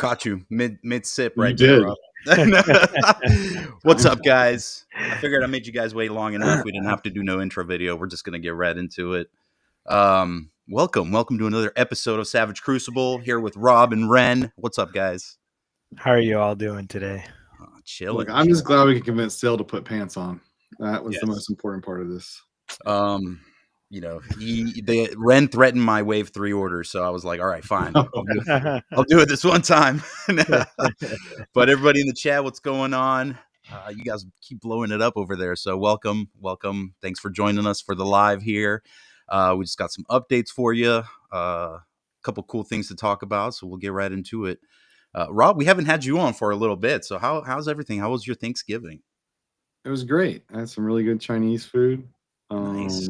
caught you mid sip You right there, did. Rob. What's up, guys? I figured I made you guys wait long enough. We didn't have to do no intro video. We're just gonna get right into it. Welcome to another episode of Savage Crucible. Here with Rob and Ren. What's up, guys? How are you all doing today? Chilling. Look, I'm just glad we could convince Sil to put pants on. That was the Yes. most important part of this. You know, Ren threatened my wave 3 order, so I was like, all right, fine. I'll do it this one time. But everybody in the chat, what's going on? You guys keep blowing it up over there. So welcome. Thanks for joining us for the live here. We just got some updates for you. A couple cool things to talk about. So we'll get right into it. Rob, we haven't had you on for a little bit. So how's everything? How was your Thanksgiving? It was great. I had some really good Chinese food. Nice.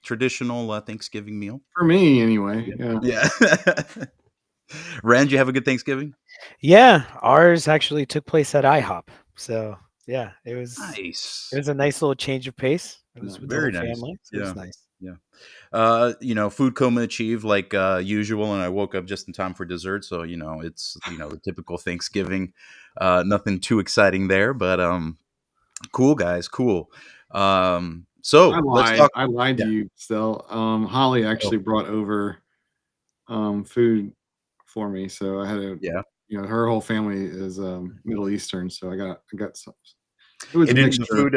Traditional Thanksgiving meal For me, anyway. Yeah. Ren, did you have a good Thanksgiving? Yeah, ours actually took place at IHOP. So yeah, it was nice. It was a nice little change of pace. It was with very the whole nice. family. So it was nice. Yeah. Food coma achieved like usual, and I woke up just in time for dessert. So it's the typical Thanksgiving. Nothing too exciting there, but cool, guys. Cool. So let's talk. I lied to you, Still. Holly actually brought over food for me, so I had to. Yeah. Her whole family is Middle Eastern, so I got some. It was a mixture. Food,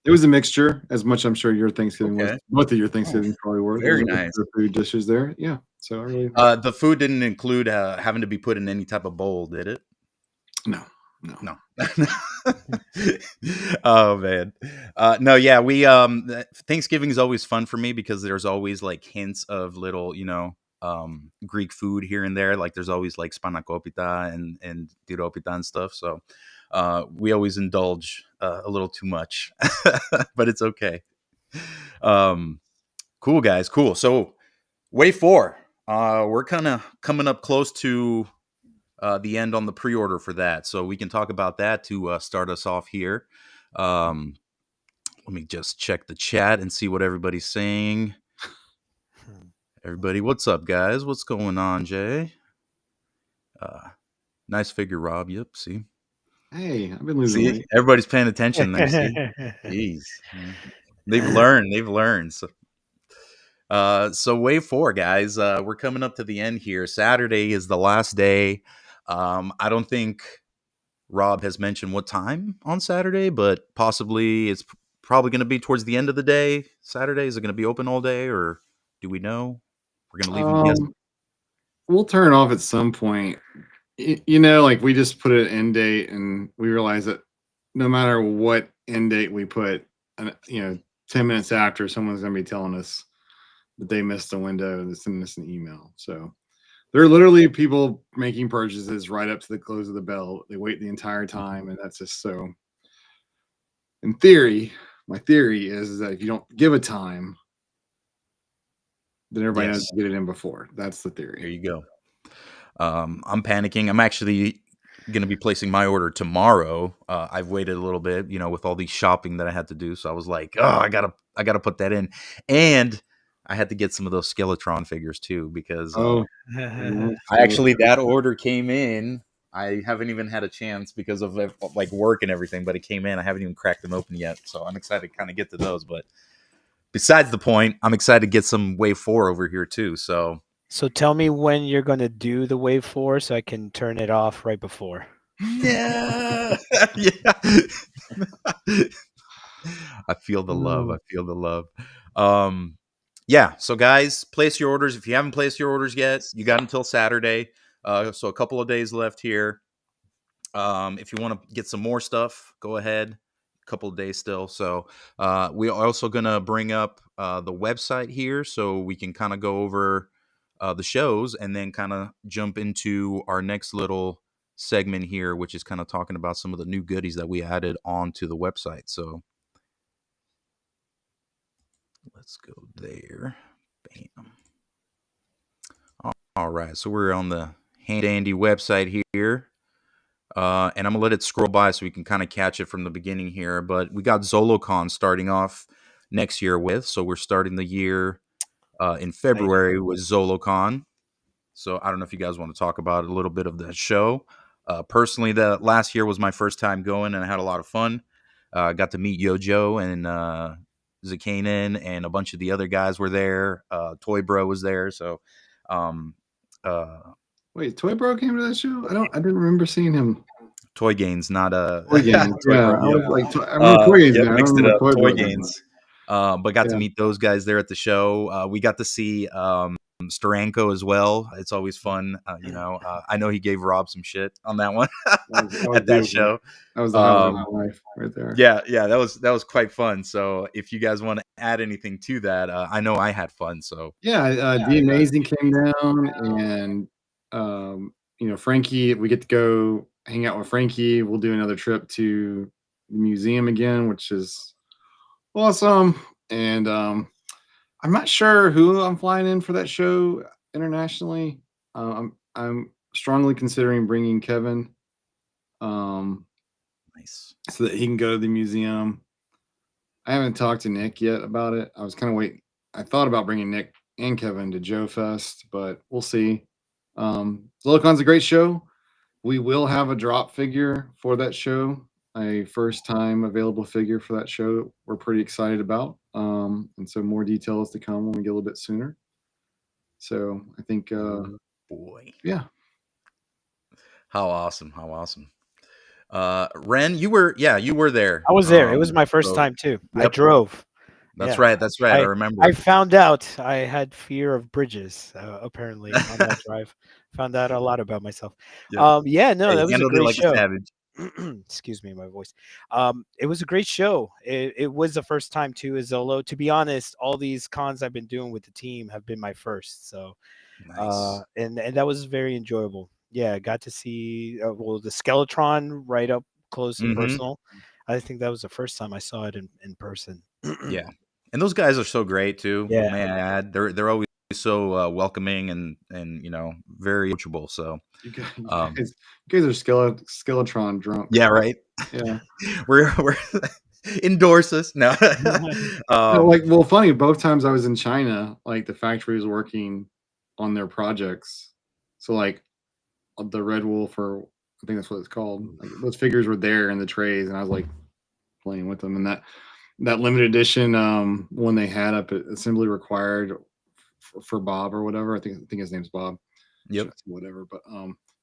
it was a mixture, as much I'm sure your Thanksgiving was. Both of your Thanksgiving probably were. Very nice. Food dishes there, yeah. So I really. The food didn't include having to be put in any type of bowl, did it? No. Oh man. No, yeah, we Thanksgiving is always fun for me because there's always like hints of little, Greek food here and there. Like there's always like spanakopita and tiropita and stuff. So we always indulge a little too much, but it's okay. Cool, guys. Cool. So wave 4. We're kind of coming up close to the end on the pre-order for that, so we can talk about that to start us off here. Let me just check the chat and see what everybody's saying. Everybody, what's up, guys? What's going on, Jay? Nice figure, Rob. Yep, see. Hey, I've been losing weight. Everybody's paying attention there. See? Jeez, they've learned. So wave 4, guys. We're coming up to the end here. Saturday is the last day. I don't think Rob has mentioned what time on Saturday, but possibly it's probably going to be towards the end of the day. Saturday, is it going to be open all day, or do we know? We're going to leave them guessing. We'll turn it off at some point. Like we just put an end date, and we realize that no matter what end date we put, 10 minutes after, someone's going to be telling us that they missed the window and sending us an email. So there are literally people making purchases right up to the close of the bell. They wait the entire time, and that's just so. In theory, my theory is that if you don't give a time, then everybody has to get it in before. That's the theory. There you go. I'm panicking. I'm actually going to be placing my order tomorrow. I've waited a little bit, with all the shopping that I had to do. So I was like, oh, I gotta put that in, and I had to get some of those Skeletron figures too, because that order came in. I haven't even had a chance because of like work and everything, but it came in. I haven't even cracked them open yet, so I'm excited to kind of get to those. But besides the point, I'm excited to get some wave 4 over here too. So tell me when you're going to do the wave 4 so I can turn it off right before. Yeah. Yeah. I feel the love. Yeah. So guys, place your orders. If you haven't placed your orders yet, you got until Saturday. So a couple of days left here. If you want to get some more stuff, go ahead. A couple of days still. So we are also going to bring up the website here so we can kind of go over the shows and then kind of jump into our next little segment here, which is kind of talking about some of the new goodies that we added onto the website. So let's go there. Bam. All right. So we're on the handy dandy website here. And I'm going to let it scroll by so we can kind of catch it from the beginning here. But we got ZoloCon starting off next year with. So we're starting the year in February with ZoloCon. So I don't know if you guys want to talk about a little bit of the show. Personally, the last year was my first time going, and I had a lot of fun. Got to meet Yojo and Zakanin, and a bunch of the other guys were there. Toy Bro was there, so um, uh, Wait, Toy Bro came to that show? I didn't remember seeing him. Toy Gains, not Toy Games. Toy Yeah, Bro. I Yep. was like, I remember Toy Games. Yep, I don't mixed it remember up. Toy Toy Bro. Gains. But got to Yeah. meet those guys there at the show. We got to see Steranko as well. It's always fun. I know he gave Rob some shit on that one That was at that beautiful. show. That was the highlight of my life right there. Yeah, that was quite fun. So if you guys want to add anything to that, I know I had fun. So Yeah, The Amazing came down, and Frankie. We get to go hang out with Frankie. We'll do another trip to the museum again, which is awesome. And I'm not sure who I'm flying in for that show internationally. I'm strongly considering bringing Kevin, nice. so that he can go to the museum. I haven't talked to Nick yet about it. I was kind of waiting. I thought about bringing Nick and Kevin to Joe Fest, but we'll see. Zolocon's a great show. We will have a drop figure for that show, a first time available figure for that show. We're pretty excited about. And so more details to come when we get a little bit sooner. So I think, Boy, yeah. how awesome! How awesome! Ren, you were there. I was there. It was my first time too. I Yep. drove. That's Yeah. right. That's right. I remember. I found out I had fear of bridges. Apparently on that drive, found out a lot about myself. Yep. Yeah, no, Hey, that was a handled it great like show. a savage. Excuse me, my voice. It was a great show. It was the first time too as Zolo. To be honest, all these cons I've been doing with the team have been my first. So, Nice. and that was very enjoyable. Yeah, I got to see the Skeletron right up close and personal. I think that was the first time I saw it in person. Yeah, and those guys are so great too. Yeah. May I add, they're always so welcoming and very approachable. So You guys are Skeletron drunk. yeah, right. Yeah. we're endorse us no. Funny. Both times I was in China, like the factory was working on their projects. So like the Red Wolf, or I think that's what it's called. Like those figures were there in the trays, and I was like playing with them. And that limited edition one they had up at Assembly Required for Bob or whatever. I think his name's Bob. Yep. Whatever. But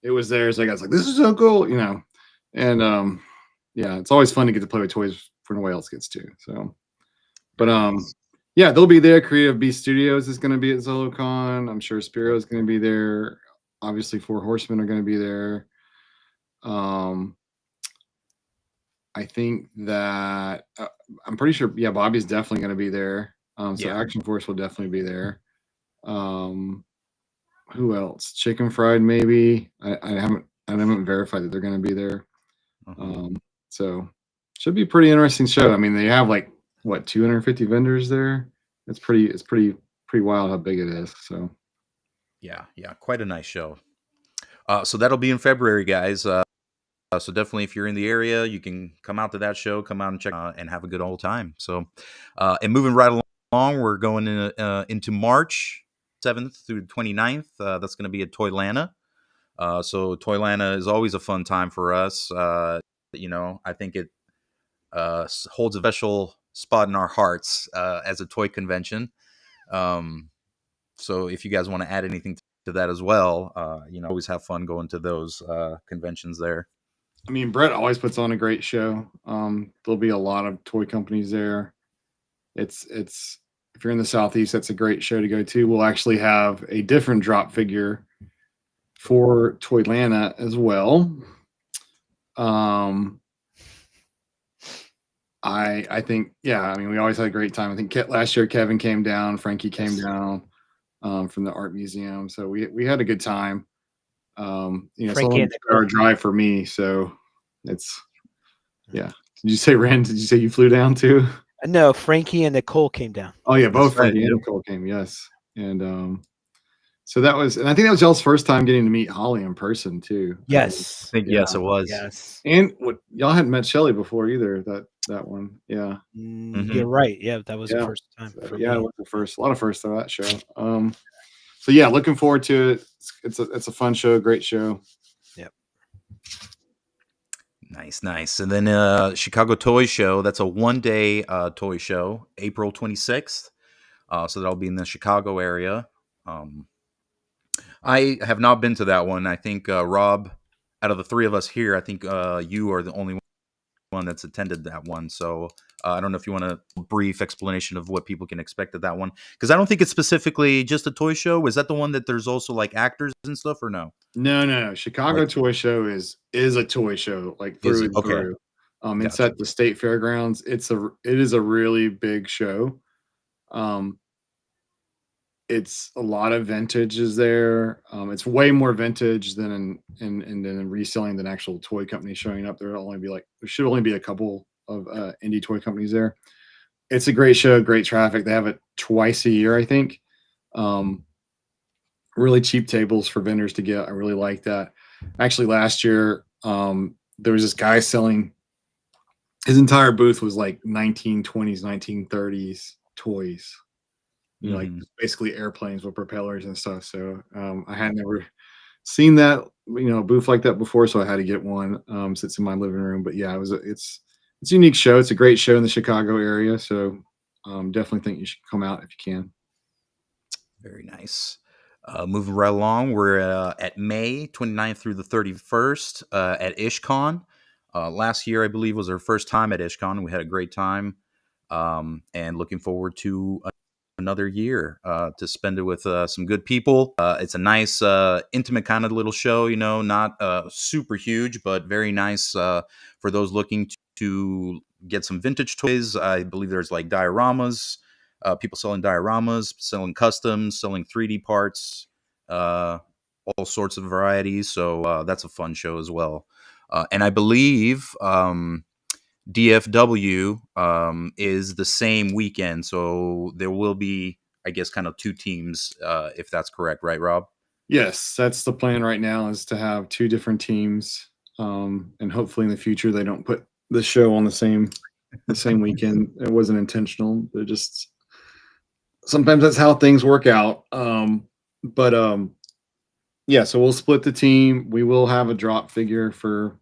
it was there. So I was like, this is so cool, And yeah, it's always fun to get to play with toys when nobody else gets to. So, but yeah, they'll be there. Creative Beast Studios is going to be at ZoloCon. I'm sure Spiro is going to be there. Obviously, Four Horsemen are going to be there. I think that I'm pretty sure. Yeah, Bobby's definitely going to be there. So Action Force will definitely be there. Who else? Chicken Fried, maybe. I haven't verified that they're going to be there. So should be a pretty interesting show. I mean, they have like 250 vendors there. It's pretty wild how big it is. So yeah, quite a nice show. So that'll be in February, guys. So definitely, if you're in the area, you can come out to that show, come out and check and have a good old time. So, and moving right along, we're going into March 7th through the 29th. That's going to be at Toylanta. So Toylanta is always a fun time for us. I think it holds a special spot in our hearts as a toy convention. So if you guys want to add anything to that as well, always have fun going to those conventions there. I mean, Brett always puts on a great show. There'll be a lot of toy companies there. It's if you're in the Southeast, that's a great show to go to. We'll actually have a different drop figure for Toylanta as well. I think, yeah, I mean, we always had a great time. I think last year Kevin came down, Frankie came down from the art museum, so we had a good time. It's a long hour drive for me, so it's yeah. Did you say Ren? Did you say you flew down too? No, Frankie and Nicole came down. Oh yeah, both Frankie and Nicole came. Yes, and so that was, and I think that was y'all's first time getting to meet Holly in person too. Yes, I think yes, it was. Yes, and y'all hadn't met Shelly before either. That one, yeah. You're right. Yeah, that was the first time. So, yeah, it was the first. A lot of firsts on that show. So yeah, looking forward to it. It's a fun show, great show. Yep. Nice. And then Chicago Toy Show. That's a 1-day toy show, April 26th. So that'll be in the Chicago area. I have not been to that one. I think Rob, out of the three of us here, I think you are the only one that's attended that one. So I don't know if you want a brief explanation of what people can expect at that one, because I don't think it's specifically just a toy show. Is that the one that there's also like actors and stuff, or no? No. Chicago Like, Toy Show is a toy show, like is through it and okay? through. It's Gotcha. at the State Fairgrounds. It is a really big show. Um, it's a lot of vintage is there. It's way more vintage than in reselling than actual toy companies showing up. There should only be a couple of indie toy companies there. It's a great show, great traffic. They have it twice a year, I think. Um, really cheap tables for vendors to get. I really like that. Actually, last year, there was this guy selling, his entire booth was like 1920s, 1930s toys. Like Mhm. basically airplanes with propellers and stuff. So I had never seen that, a booth like that before, so I had to get one. Sits in my living room. But yeah, it's a unique show. It's a great show in the Chicago area. So definitely think you should come out if you can. Very nice. Moving right along, we're at May 29th through the 31st at IshCon. Last year, I believe, was our first time at IshCon. We had a great time, and looking forward to another year to spend it with some good people. It's a nice, intimate kind of little show, not super huge, but very nice for those looking to get some vintage toys. I believe there's like dioramas, people selling dioramas, selling customs, selling 3D parts, uh, all sorts of varieties. So that's a fun show as well. And I believe DFW is the same weekend, so there will be, I guess, kind of two teams, if that's correct, right, Rob? Yes, that's the plan right now, is to have two different teams, and hopefully in the future they don't put the show on the same weekend. It wasn't intentional. They're just sometimes that's how things work out. But yeah, so we'll split the team. We will have a drop figure for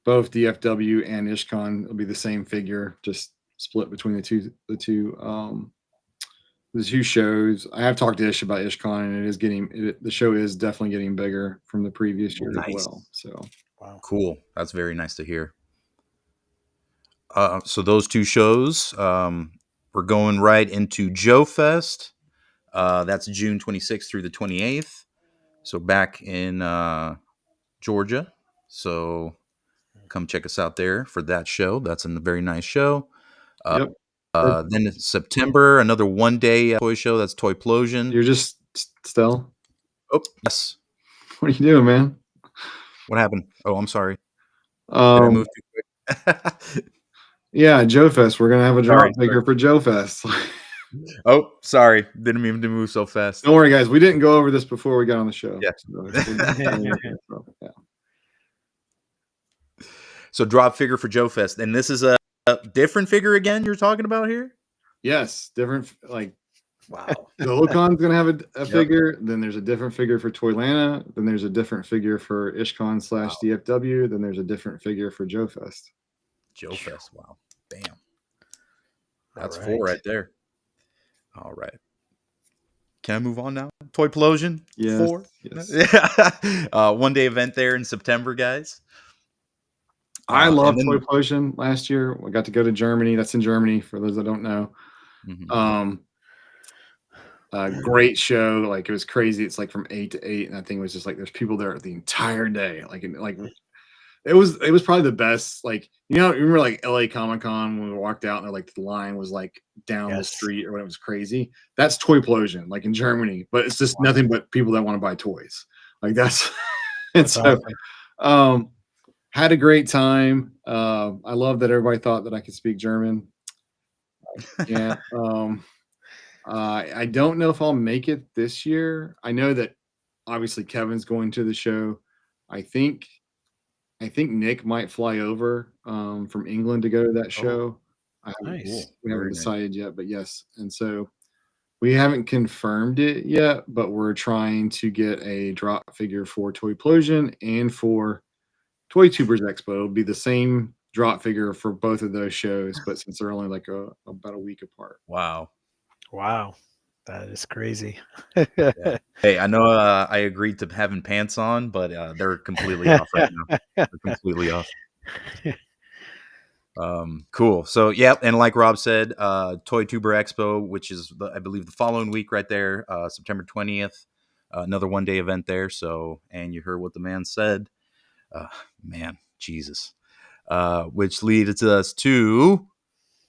both DFW and Ishcon. It'll be the same figure, just split between the two shows. I have talked to Ish about Ishcon, and the show is definitely getting bigger from the previous year as Nice. well. So Wow. Cool. That's very nice to hear. So those two shows, we're going right into Joe Fest. That's June 26th through the 28th. So back in Georgia. So come check us out there for that show. That's a very nice show. Uh, yep. Or then in September, another 1-day toy show. That's Toyplosion. you're just Stell. Oh, yes. What are you doing, man? What happened? Oh, I'm sorry. Did I Um, move too quick? yeah, Joe Fest. We're gonna have a drop Sorry. figure for Joe Fest. Oh, sorry. Didn't mean to move so fast. Don't worry, guys. We didn't go over this before we got on the show. Yeah. Yeah. So drop figure for Joe Fest. And this is a different figure again you're talking about here? Yes, different. Like Wow. Zolocon's gonna have a Yep. figure. Then there's a different figure for Toylanta. Then there's a different figure for Ishcon / DFW. Then there's a different figure for Joe Fest. Joe Fest. Wow. Bam. That's All 4 right. right there. All right. Can I move on now? Toyplosion? Yes, 4? yes. Yeah. 1-day event there in September, guys. I And loved then Toyplosion last year. I got to go to Germany. That's in Germany for those that don't know. mhm. Great show. Like it was crazy. It's like from 8 to 8, and I think it was just like there's people there the entire day. Like it was probably the best. Like you remember like LA Comic Con when we walked out and like the line was like down the Yes. street or when it was crazy. That's Toyplosion, like in Germany, but it's just nothing but people that want to buy toys. Like that's and That's so awesome. had a great time. I love that everybody thought that I could speak German. Yeah. I don't know if I'll make it this year. I know that obviously Kevin's going to the show. I think Nick might fly over from England to go to that Oh, show. Nice. cool. We haven't Very nice. decided yet, but yes. And so We haven't confirmed it yet, but we're trying to get a drop figure for Toyplosion and for Toy Tubers Expo. It'll be the same drop figure for both of those shows, but since they're only like about a week apart. Wow. Wow, that is crazy. Yeah. Hey, I know I agreed to having pants on, but they're completely off right now. They're completely off. Cool. So yeah, and like Rob said, Toy Tuber Expo, which is I believe the following week right there, September 20th, another 1-day event there. So, and you heard what the man said, man, Jesus, which leads us to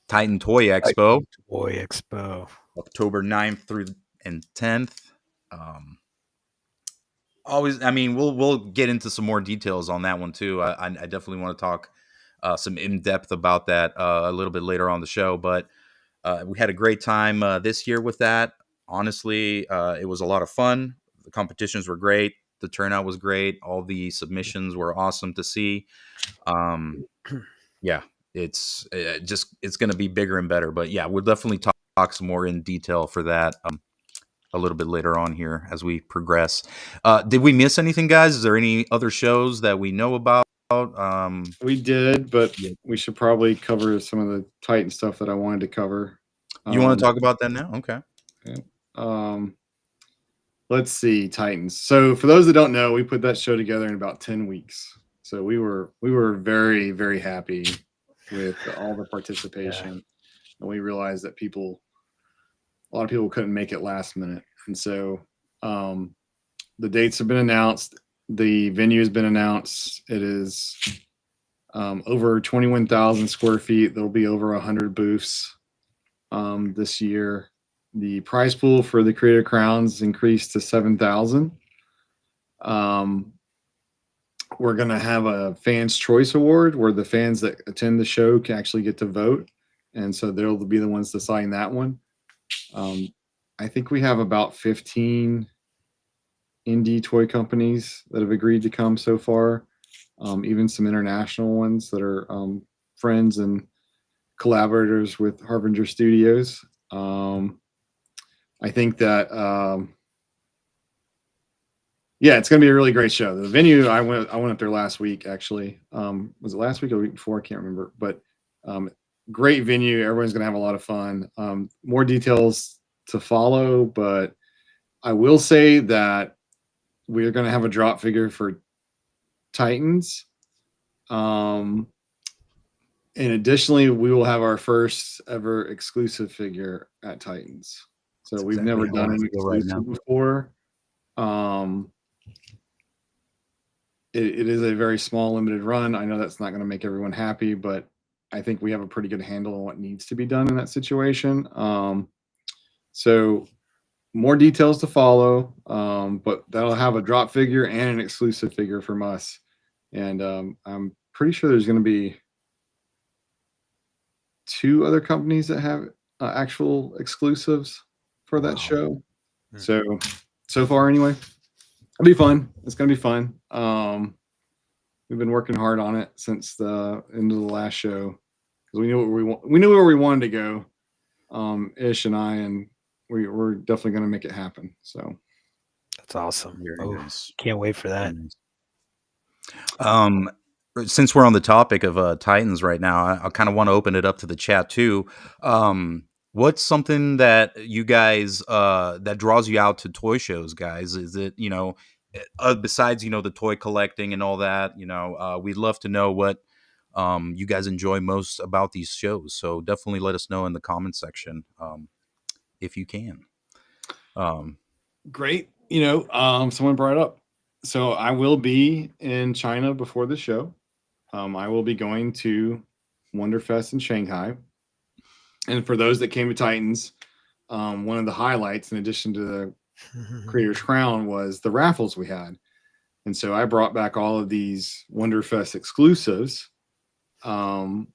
Titan Toy Expo, Toy Expo. October 9th through and 10th. Always, I mean, we'll get into some more details on that one too. I definitely want to talk some in depth about that a little bit later on the show. But we had a great time this year with that. Honestly, it was a lot of fun. The competitions were great. The turnout was great. All the submissions were awesome to see. Yeah, it's it's going to be bigger and better. But yeah, we'll definitely talk some more in detail for that. A little bit later on here as we progress. Did we miss anything, guys? Is there any other shows that we know about? We did, but Yeah. we should probably cover some of the Titan stuff that I wanted to cover. You want to talk about that now? Okay. Yeah. Let's see, Titans. So for those that don't know, we put that show together in about 10 weeks. So we were very, very happy with all the participation. Yeah. And we realized that a lot of people couldn't make it last minute. And so the dates have been announced. The venue has been announced. It is over 21,000 square feet. There'll be over 100 booths this year. The prize pool for the Creator Crowns increased to 7,000. We're going to have a Fans Choice Award where the fans that attend the show can actually get to vote. And so they'll be the ones deciding that one. I think we have about 15 indie toy companies that have agreed to come so far, even some international ones that are friends and collaborators with Harbinger Studios. I think that yeah, it's going to be a really great show. The venue, I went up there last week actually. Was it last week or the week before? I can't remember, but great venue. Everyone's going to have a lot of fun. More details to follow, but I will say that we're going to have a drop figure for Titans. And additionally, we will have our first ever exclusive figure at Titans. So we've never done an exclusive before. It is a very small limited run. I know that's not going to make everyone happy, but I think we have a pretty good handle on what needs to be done in that situation. So more details to follow, but that'll have a drop figure and an exclusive figure from us. And I'm pretty sure there's going to be 2 other companies that have actual exclusives for that show. So far anyway, it'll be fun. It's going to be fun. We've been working hard on it since the end of the last show because we knew where we wanted to go. Ish and I, and we're definitely going to make it happen. So that's awesome. Very nice. Can't wait for that. Since we're on the topic of Titans right now, I kind of want to open it up to the chat too. What's something that you guys that draws you out to toy shows, guys? Is it, besides, the toy collecting and all that, we'd love to know what you guys enjoy most about these shows. So definitely let us know in the comment section if you can. Great. Someone brought it up. So I will be in China before the show. I will be going to Wonderfest in Shanghai. And for those that came to Titans, one of the highlights, in addition to the Creator's Crown, was the raffles we had. And so I brought back all of these Wonderfest exclusives, and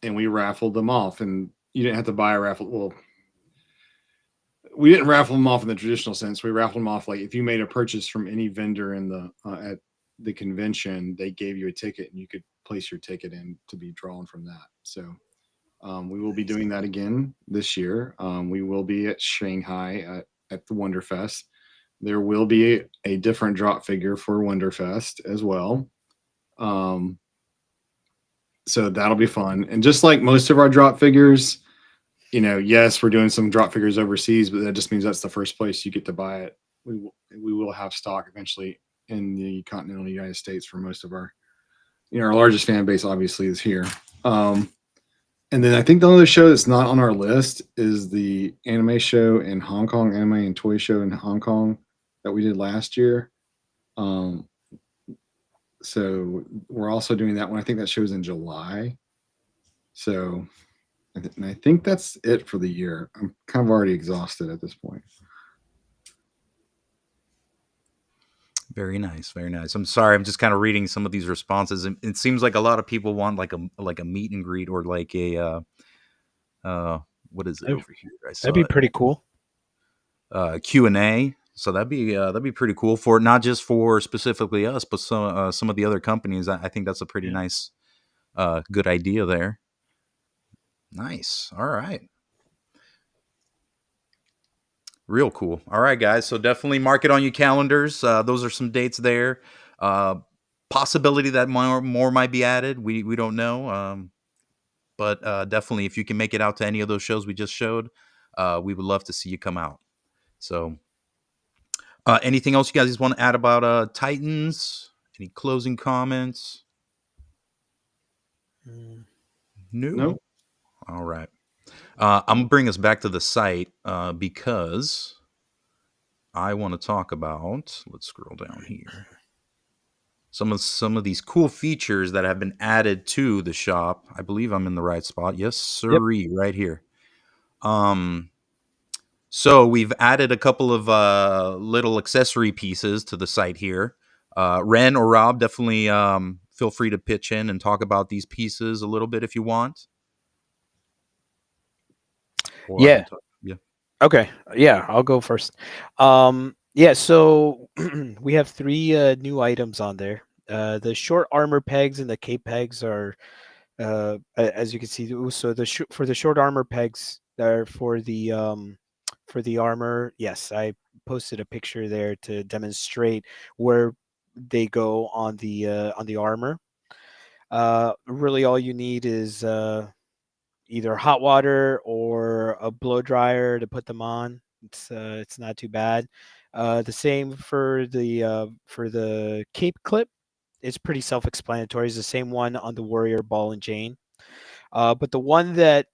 we raffled them off. And you didn't have to buy a raffle. Well, we didn't raffle them off in the traditional sense. We raffled them off like if you made a purchase from any vendor in the at the convention, they gave you a ticket and you could place your ticket in to be drawn from that. So We will be doing that again this year. We will be at Shanghai at the Wonderfest. There will be a different drop figure for Wonderfest as well. Um, so that'll be fun. And just like most of our drop figures, yes, we're doing some drop figures overseas, but that just means that's the first place you get to buy it. We will have stock eventually in the continental United States for most of our largest fan base obviously is here. And then I think the other show that's not on our list is the anime show in Hong Kong, anime and toy show in Hong Kong that we did last year. So we're also doing that one. I think that show's in July. So I think that's it for the year. I'm kind of already exhausted at this point. Very nice, very nice. I'm sorry, I'm just kind of reading some of these responses. It seems like a lot of people want like a meet and greet or like a what is it over here? I That'd saw be it. pretty cool. Q&A. So that'd be pretty cool for not just for specifically us, but some of the other companies. I think that's a pretty nice, good idea there. Nice. All right. Real cool. All right, guys. So definitely mark it on your calendars. Those are some dates there. Possibility that more might be added. We don't know. But definitely, if you can make it out to any of those shows we just showed, we would love to see you come out. So, anything else you guys want to add about Titans? Any closing comments? No. Nope. All right. I'm gonna bring us back to the site because I want to talk about. Let's scroll down here. Some of these cool features that have been added to the shop. I believe I'm in the right spot. Yes, sirree, right here. So we've added a couple of little accessory pieces to the site here. Ren or Rob, definitely feel free to pitch in and talk about these pieces a little bit if you want. Or I Yeah. can talk. Yeah. Okay. Yeah, I'll go first. Yeah, so we have three new items on there. The short armor pegs and the cape pegs are, as you can see. So for the short armor pegs are for the armor. Yes, I posted a picture there to demonstrate where they go on the armor. Really, all you need is either hot water or a blow dryer to put them on. It's not too bad. The same for the cape clip. It's pretty self-explanatory. It's the same one on the warrior ball and chain. But the one that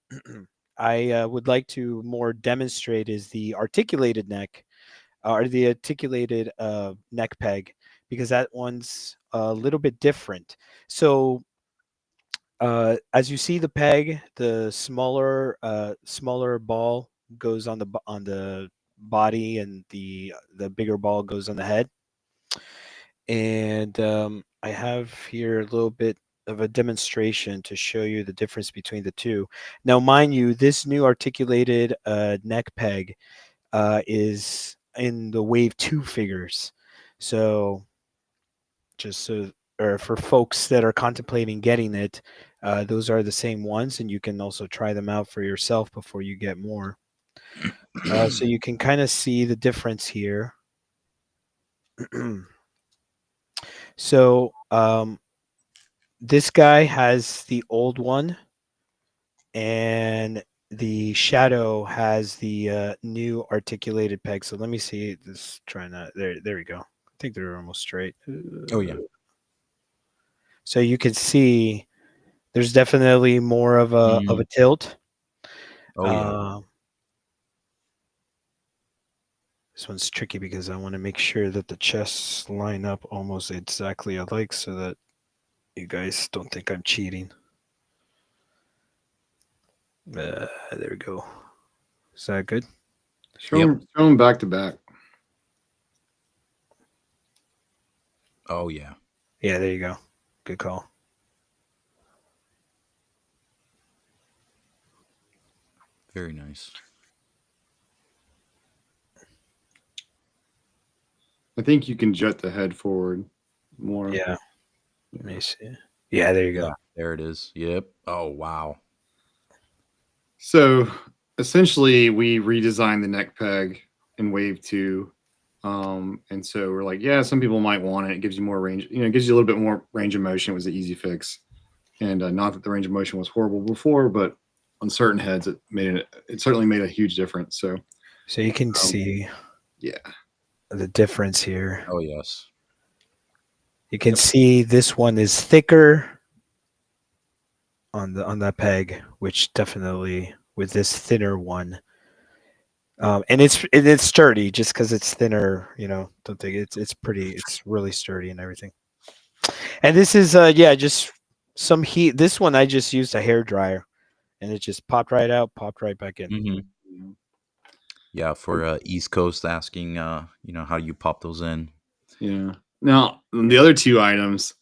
I would like to more demonstrate is the articulated neck or the articulated neck peg, because that one's a little bit different. So as you see the peg, the smaller ball goes on the body, and the bigger ball goes on the head. And I have here a little bit of a demonstration to show you the difference between the two. Now, mind you, this new articulated neck peg is in the Wave 2 figures. So just so, or for folks that are contemplating getting it, those are the same ones, and you can also try them out for yourself before you get more. So you can kind of see the difference here. So this guy has the old one, and the Shadow has the new articulated peg. So let me see this. Try not there. There we go. I think they're almost straight. Oh yeah. So you can see there's definitely more of a tilt. Oh yeah. This one's tricky because I want to make sure that the chests line up almost exactly alike so that you guys don't think I'm cheating. There we go. Is that good? Show them back to back. Oh yeah. Yeah, there you go. Good call. Very nice. I think you can jut the head forward more. Yeah. Let me see. Yeah, there you go. There it is. Yep. Oh wow. So essentially, we redesigned the neck peg in Wave 2. And so we're like, yeah, some people might want it. It gives you more range, it gives you a little bit more range of motion. It was an easy fix. And not that the range of motion was horrible before, but on certain heads, it certainly made a huge difference. So, you can see yeah. the difference here. Oh yes. You can see this one is thicker on that peg, which definitely with this thinner one. And it's sturdy just because it's thinner, don't think it's really sturdy and everything. And this is just some heat. This one I just used a hair dryer and it just popped right out, popped right back in. Mm-hmm. Yeah, for East Coast asking, how you pop those in. Yeah. Now, the other two items,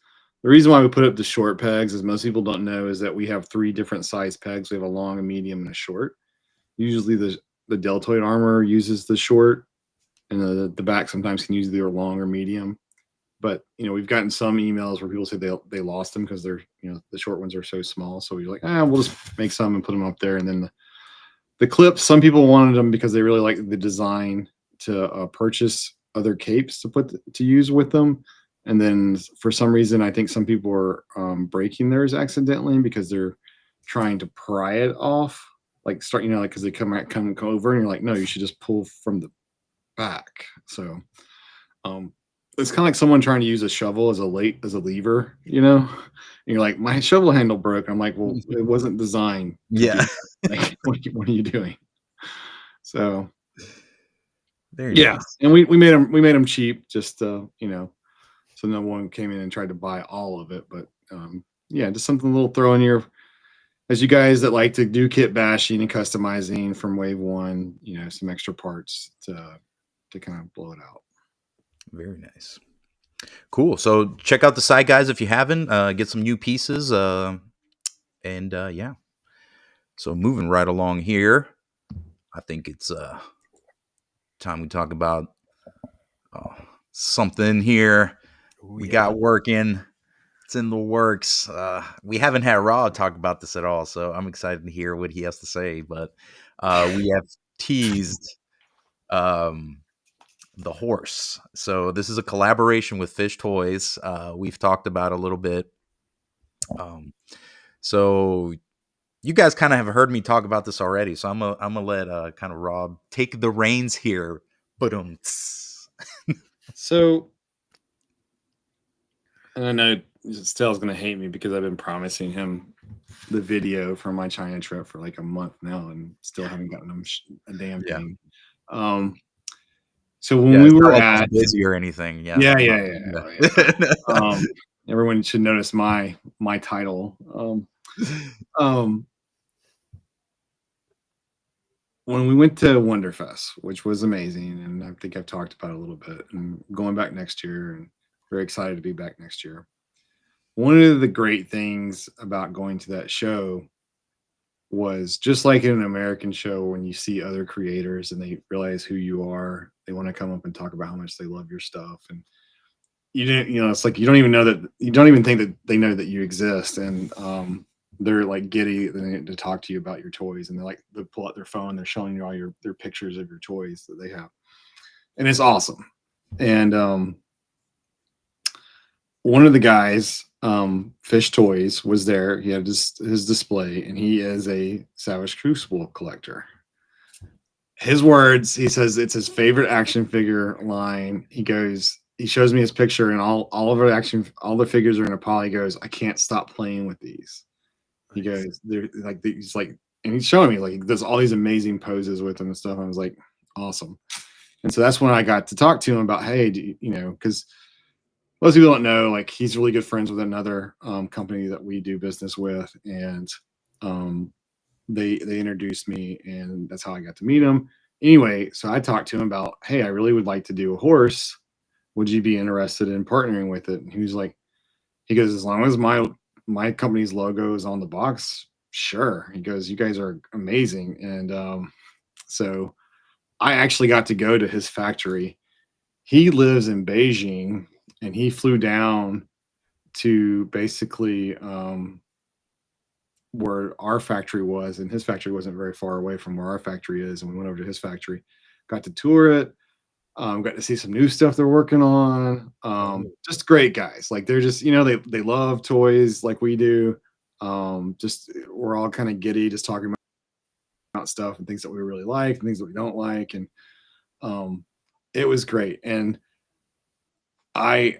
the reason why we put up the short pegs, as most people don't know, is that we have 3 different size pegs. We have a long, a medium, and a short. Usually the deltoid armor uses the short, and the back sometimes can use the long or medium. But we've gotten some emails where people say they lost them because they're the short ones are so small. So we're like, we'll just make some and put them up there. And then the clips, some people wanted them because they really like the design to purchase other capes to use with them. And then for some reason, I think some people are breaking theirs accidentally because they're trying to pry it off, like start, because they come over and you're like, no, you should just pull from the back. So it's kind of like someone trying to use a shovel as a lever, and you're like, my shovel handle broke. I'm like, well, it wasn't designed. Yeah. Like, what are you doing? So Very yeah, nice. and we made them cheap, just so no one came in and tried to buy all of it. But just something a little throw in your, as you guys that like to do kit bashing and customizing from Wave 1, some extra parts to kind of blow it out. Very nice. Cool. So check out the site, guys, if you haven't. Get some new pieces. Yeah. So moving right along here, I think it's time we talk about something here we got working. It's in the works. We haven't had Rod talk about this at all, so I'm excited to hear what he has to say. But we have teased the horse. So this is a collaboration with Fish Toys. We've talked about a little bit. So you guys kind of have heard me talk about this already. So I'm gonna let kind of Rob take the reins here. But So, and I know Stell's gonna hate me because I've been promising him the video from my China trip for like a month now, and still haven't gotten him a damn thing. So when we were at busy or anything, yeah. Everyone should notice my title. When we went to Wonderfest, which was amazing, and I think I've talked about it a little bit, and going back next year, and very excited to be back next year. One of the great things about going to that show was just like in an American show, when you see other creators and they realize who you are, they want to come up and talk about how much they love your stuff. And you didn't, it's like you don't even think that they know that you exist. And they're like giddy to talk to you about your toys. And they pull out their phone, they're showing you all their pictures of your toys that they have. And it's awesome. And one of the guys, Fish Toys, was there. He had his display, and he is a Savage Crucible collector. His words, he says it's his favorite action figure line. He shows me his picture, and all the figures are in a pile. He goes, I can't stop playing with these. He goes, they're like, he's like, and he's showing me like he does all these amazing poses with them and stuff. I was like, awesome. And so that's when I got to talk to him about, hey, because most people don't know, like he's really good friends with another company that we do business with, and they introduced me, and that's how I got to meet him. Anyway, so I talked to him about, hey, I really would like to do a horse. Would you be interested in partnering with it? And he goes, as long as my company's logo is on the box, sure. He goes, you guys are amazing. And so I actually got to go to his factory. He lives in Beijing, and he flew down to basically where our factory was, and his factory wasn't very far away from where our factory is, and we went over to his factory, got to tour it, got to see some new stuff they're working on. Just great guys. Like they're just, they love toys like we do. Just we're all kind of giddy, just talking about stuff and things that we really like and things that we don't like, and it was great. And I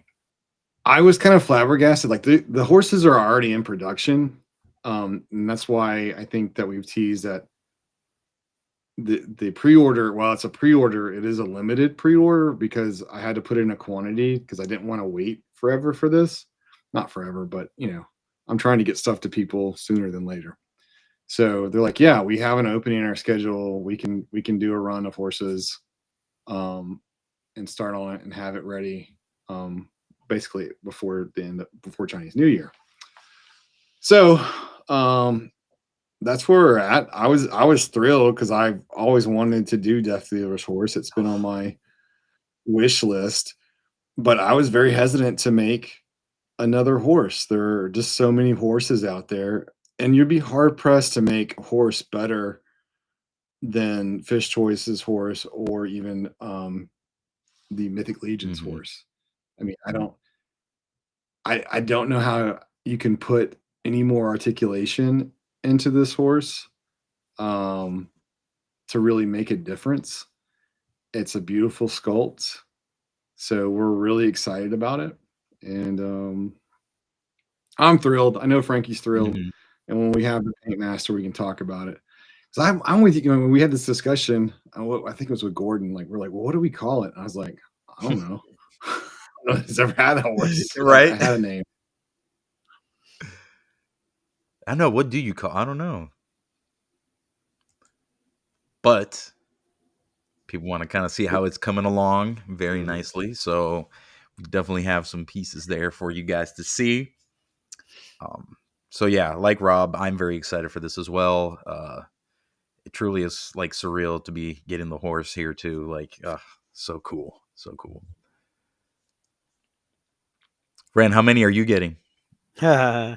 was kind of flabbergasted. Like the horses are already in production, and that's why I think that we've teased that the pre-order, while it's a pre-order, it is a limited pre-order because I had to put in a quantity because I didn't want to wait forever for this. Not forever, but I'm trying to get stuff to people sooner than later. So they're like, yeah, we have an opening in our schedule. We can do a run of horses, and start on it and have it ready, basically before Chinese New Year. So that's where we're at. I was thrilled because I've always wanted to do Death Dealer's horse. It's been on my wish list, but I was very hesitant to make another horse. There are just so many horses out there, and you'd be hard pressed to make a horse better than Fish Choice's horse or even the Mythic Legion's horse. I mean, I don't know how you can put any more articulation into this horse to really make a difference. It's a beautiful sculpt, so we're really excited about it, and I'm thrilled. I know Frankie's thrilled, and when we have the paint master, we can talk about it. So I'm with you. When we had this discussion, I think it was with Gordon. Like we're like, well, what do we call it? And I was like, I don't know. I don't know if he's ever had a horse, right? I had a name. I know. What do you call? I don't know. But people want to kind of see how it's coming along very nicely. So we definitely have some pieces there for you guys to see. So yeah, like Rob, I'm very excited for this as well. It truly is like surreal to be getting the horse here too. Like, so cool. So cool. Ren, how many are you getting? Yeah,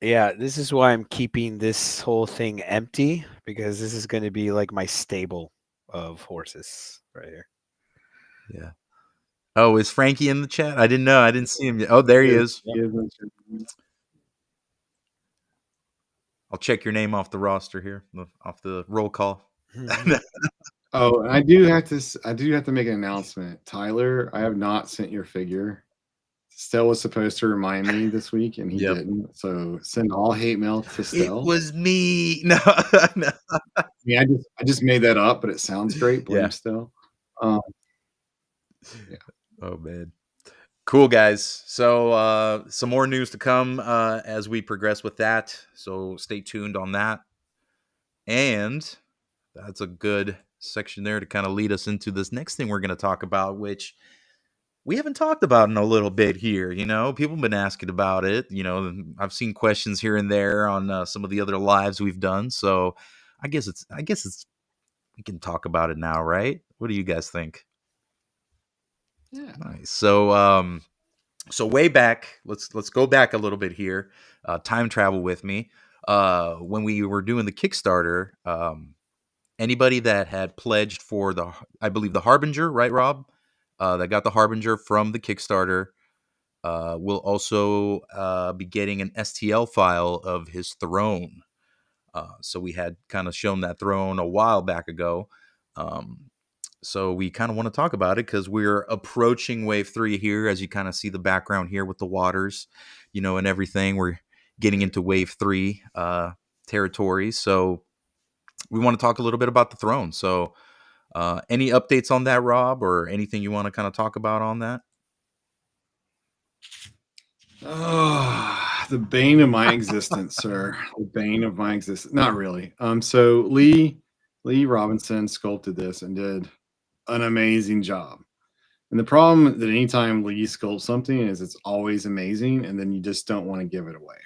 this is why I'm keeping this whole thing empty, because this is going to be like my stable of horses right here. Yeah. Oh, is Frankie in the chat? I didn't know. I didn't see him yet. Oh, there he is. I'll check your name off the roster here, off the roll call. Oh, and I do have to make an announcement. Tyler, I have not sent your figure. Stell was supposed to remind me this week, and he didn't. So send all hate mail to Stell. It was me. No, no. Yeah, I just made that up, but it sounds great. Blame Stell. Yeah. Oh man. Cool, guys. So some more news to come as we progress with that. So stay tuned on that. And that's a good section there to kind of lead us into this next thing we're going to talk about, which we haven't talked about in a little bit here. People have been asking about it. I've seen questions here and there on some of the other lives we've done. So I guess we can talk about it now, right? What do you guys think? Yeah. Nice. So way back, let's go back a little bit here. Time travel with me. When we were doing the Kickstarter, anybody that had pledged for I believe the Harbinger, right, Rob? That got the Harbinger from the Kickstarter, will also be getting an STL file of his throne. So we had kind of shown that throne a while back ago. So we kind of want to talk about it because we're approaching wave 3 here, as you kind of see the background here with the waters, and everything. We're getting into wave 3 territory. So we want to talk a little bit about the throne. So any updates on that, Rob, or anything you want to kind of talk about on that? Oh, the bane of my existence, sir. The bane of my existence. Not really. So Lee Robinson sculpted this and did an amazing job. And the problem that anytime Lee sculpts something is it's always amazing, and then you just don't want to give it away.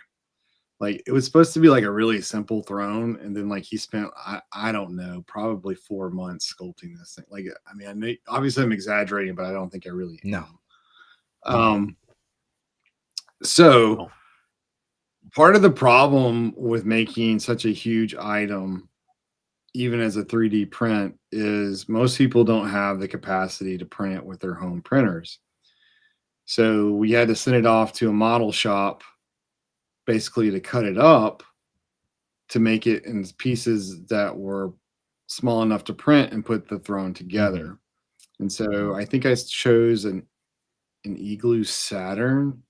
Like it was supposed to be like a really simple throne, and then like he spent I don't know, probably 4 months sculpting this thing. Like I mean, obviously I'm exaggerating, but I don't think I really am. No. So Part of the problem with making such a huge item, even as a 3D print, is most people don't have the capacity to print it with their home printers. So we had to send it off to a model shop basically to cut it up to make it in pieces that were small enough to print and put the throne together. And so I think I chose an Igloo Saturn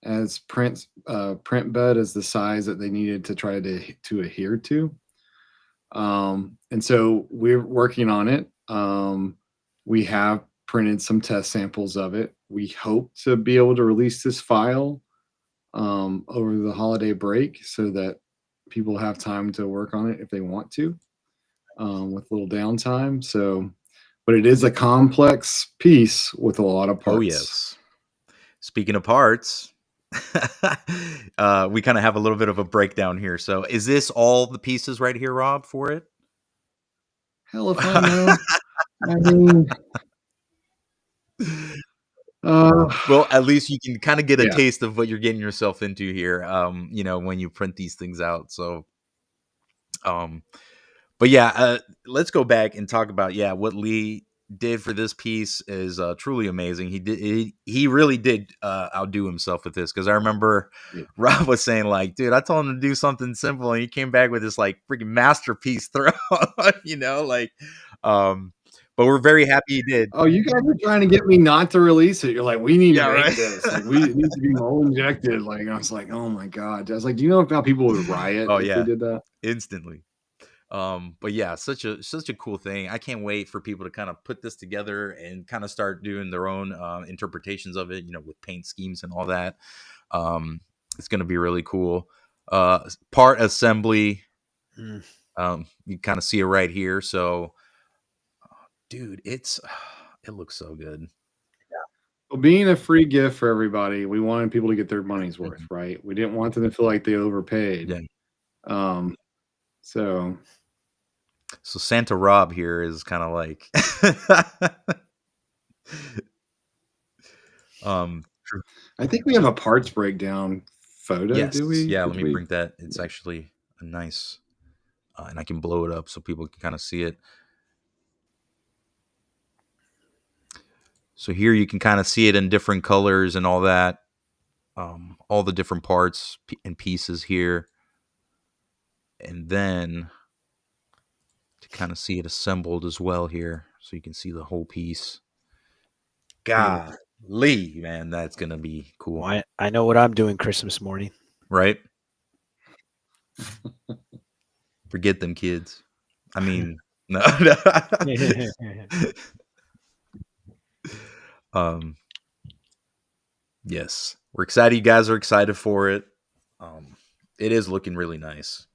as print bed as the size that they needed to try to adhere to. And so we're working on it. We have printed some test samples of it. We hope to be able to release this file over the holiday break so that people have time to work on it if they want to, with little downtime. So, but it is a complex piece with a lot of parts. Oh yes. Speaking of parts, we kind of have a little bit of a breakdown here. So, is this all the pieces right here, Rob, for it? Hell if I know. I mean, well, at least you can kind of get a yeah. taste of what you're getting yourself into here. When you print these things out. So, but yeah, let's go back and talk about what Lee did for this piece is truly amazing. He really did outdo himself with this, because I remember Rob was saying, like, dude, I told him to do something simple and he came back with this like freaking masterpiece throw. But we're very happy he did. Oh, you guys were trying to get me not to release it. You're like, we need to make right. this. Like, it needs to be mold injected. Like, I was like, oh my god. I was like, do you know how people would riot if they did that? Instantly. But yeah, such a cool thing. I can't wait for people to kind of put this together and kind of start doing their own interpretations of it, with paint schemes and all that. It's going to be really cool. Part assembly. You kind of see it right here. So, dude, it looks so good. Well, being a free gift for everybody, we wanted people to get their money's worth, right? We didn't want them to feel like they overpaid. Yeah. So Santa Rob here is kind of like I think we have a parts breakdown photo. Yes. Do we? Yeah, let me bring that. It's actually a nice and I can blow it up so people can kind of see it. So here you can kind of see it in different colors and all that. All the different parts and pieces here. And then to kind of see it assembled as well here. So you can see the whole piece. Golly, man, that's going to be cool. Well, I know what I'm doing Christmas morning. Right? Forget them kids. I mean, no. Yes, we're excited. You guys are excited for it. It is looking really nice.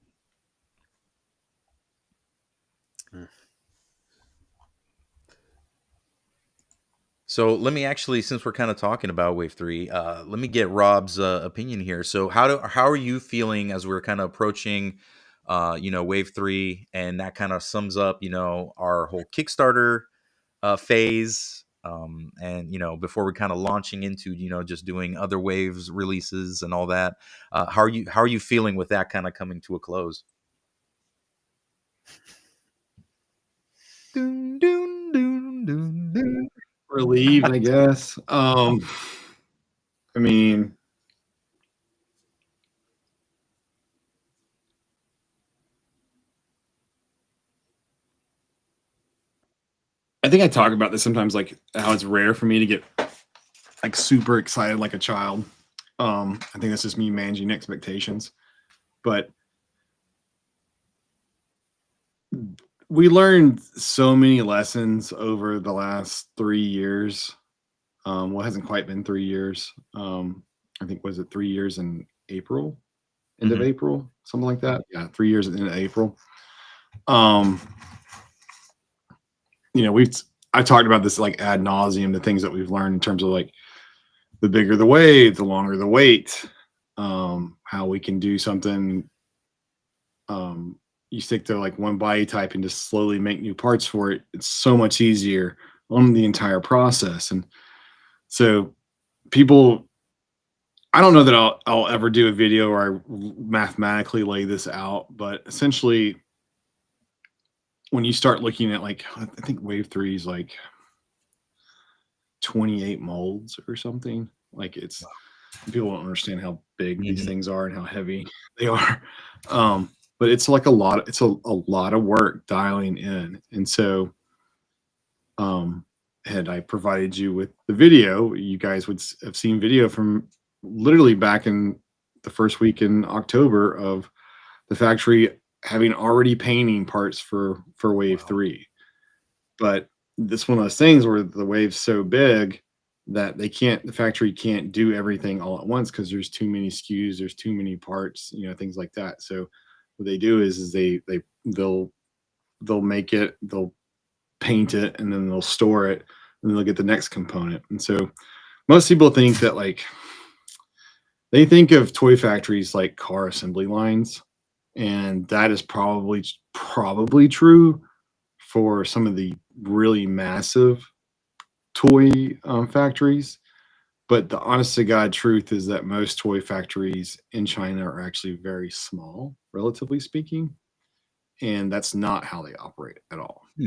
So let me actually, since we're kind of talking about Wave 3, let me get Rob's opinion here. So how are you feeling as we're kind of approaching, Wave 3, and that kind of sums up, our whole Kickstarter phase, and before we're kind of launching into, just doing other waves releases and all that. How are you feeling with that kind of coming to a close? Dun, dun, dun, dun, dun. Relieved, I guess. I mean, I think I talk about this sometimes, like how it's rare for me to get like super excited like a child. I think that's just me managing expectations. But we learned so many lessons over the last 3 years. Well, it hasn't quite been 3 years. I think, was it 3 years in April? End of April, something like that. Yeah, 3 years at the end of April. I talked about this like ad nauseum, the things that we've learned in terms of like the bigger the wave, the longer the wait, how we can do something. You stick to like one body type and just slowly make new parts for it. It's so much easier on the entire process. And so people I don't know that I'll ever do a video where I mathematically lay this out, but essentially, when you start looking at like, I think wave 3 is like 28 molds or something. Like it's people don't understand how big these Mhm. things are and how heavy they are. But it's like a lot. It's a lot of work dialing in, and so um, had I provided you with the video, you guys would have seen video from literally back in the first week in October of the factory having already painting parts for wave Wow. 3. But this one of those things where the wave's so big that the factory can't do everything all at once because there's too many SKUs, there's too many parts, things like that. So what they do is they'll make it, they'll paint it, and then they'll store it, and then they'll get the next component. And so most people think that like they think of toy factories like car assembly lines, and that is probably true for some of the really massive toy factories. But the honest to God truth is that most toy factories in China are actually very small, relatively speaking, and that's not how they operate at all. Hmm.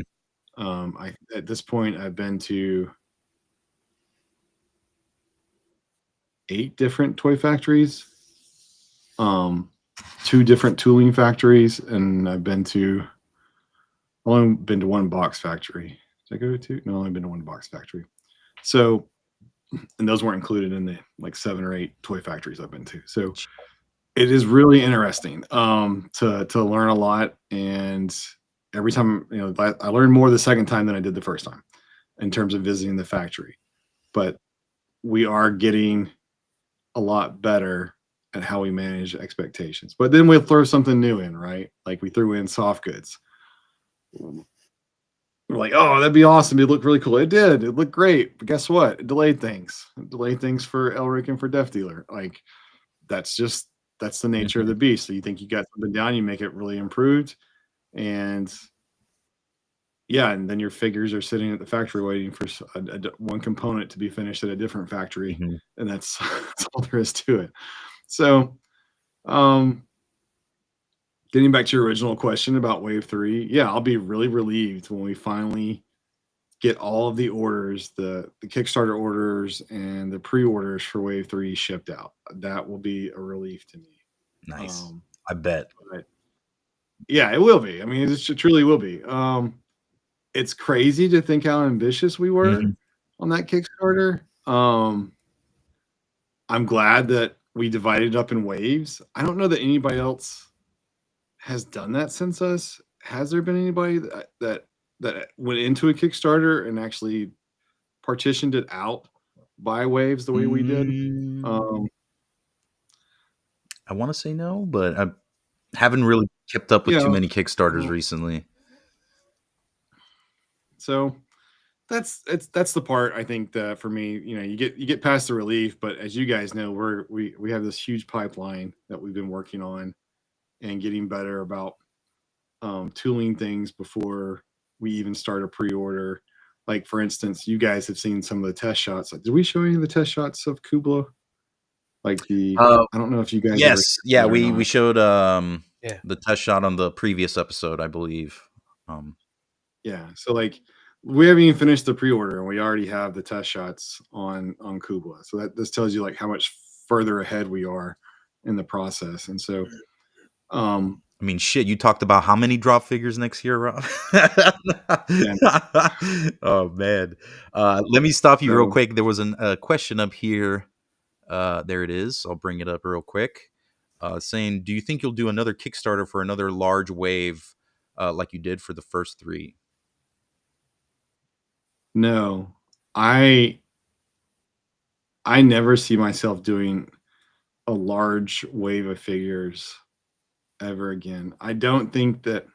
At this point, I've been to 8 different toy factories, um, 2 different tooling factories, and I've only been to 1 box factory. Did I go to 2? No, I've only been to 1 box factory. So, and those weren't included in the like 7 or 8 toy factories I've been to. So it is really interesting to learn a lot, and every time I learned more the second time than I did the first time in terms of visiting the factory. But we are getting a lot better at how we manage expectations. But then we'll throw something new in, right? Like we threw in soft goods. We're like, oh, that'd be awesome. It'd look really cool. It did. It looked great. But guess what? It delayed things. It delayed things for Elric and for Death Dealer. Like that's the nature of Mhm. the beast. So you think you got something down, you make it really improved, and yeah, and then your figures are sitting at the factory waiting for one component to be finished at a different factory, Mhm. and that's all there is to it. So, um, getting back to your original question about Wave 3, yeah, I'll be really relieved when we finally get all of the orders, the Kickstarter orders and the pre-orders for Wave 3 shipped out. That will be a relief to me. Nice. Um, I bet. but yeah, it will be. I mean, it truly will be. It's crazy to think how ambitious we were Mhm. on that Kickstarter. I'm glad that we divided up in waves. I don't know that anybody else has done that since us. Has there been anybody that went into a Kickstarter and actually partitioned it out by waves the way we did? Mm, Um, I wanna say no, but I haven't really kept up with too yeah. many Kickstarters Well, recently. so that's the part I think that for me, you get past the relief, but as you guys know, we have this huge pipeline that we've been working on and getting better about tooling things before we even start a pre-order. Like for instance, you guys have seen some of the test shots. Like, did we show any of the test shots of Kubla? Like Uh, I don't know if you guys ever yes. Yeah, did or we not. showed, Yeah. the test shot on the previous episode, I believe. Um, Yeah. So like we haven't even finished the pre-order and we already have the test shots on Kubla. So that this tells you like how much further ahead we are in the process. And so um I mean, shit, you talked about how many drop figures next year, Rob? yeah, Oh, man. Let me stop you real so quick. There was a question up here. There it is. I'll bring it up real quick. Saying, do you think you'll do another Kickstarter for another large wave like you did for the first 3? no. I I never see myself doing a large wave of figures ever again. I don't think that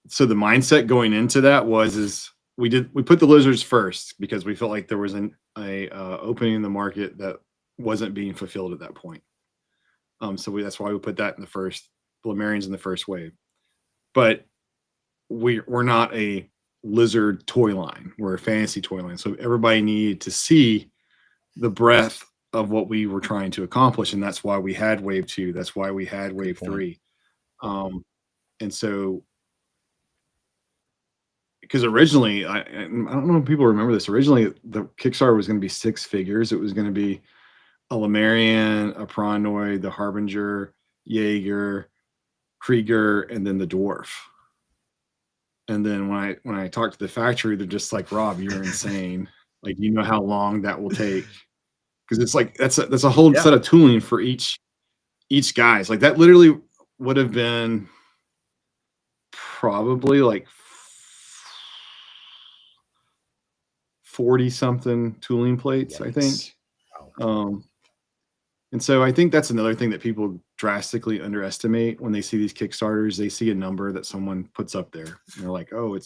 so the mindset going into that is we put the lizards first because we felt like there was a opening in the market that wasn't being fulfilled at that point. That's why we put that in the first Lemurians in the first wave. But we're not a lizard toy line. We're a fantasy toy line. So everybody needed to see the breadth of what we were trying to accomplish, and that's why we had wave 2. That's why we had wave point. 3. And so, because originally, I don't know if people remember this. Originally, the Kickstarter was going to be 6 figures. It was going to be a Lemurian, a Pronoid, the Harbinger, Jaeger, Krieger, and then the Dwarf. And then when I talked to the factory, they're just like, Rob, you're insane. Like, you know how long that will take? Because it's like that's a whole set of tooling for each guys. Like, that literally would have been probably like 40 something tooling plates, I think. And so I think that's another thing that people drastically underestimate when they see these Kickstarters. They see a number that someone puts up there, and they're like, oh, it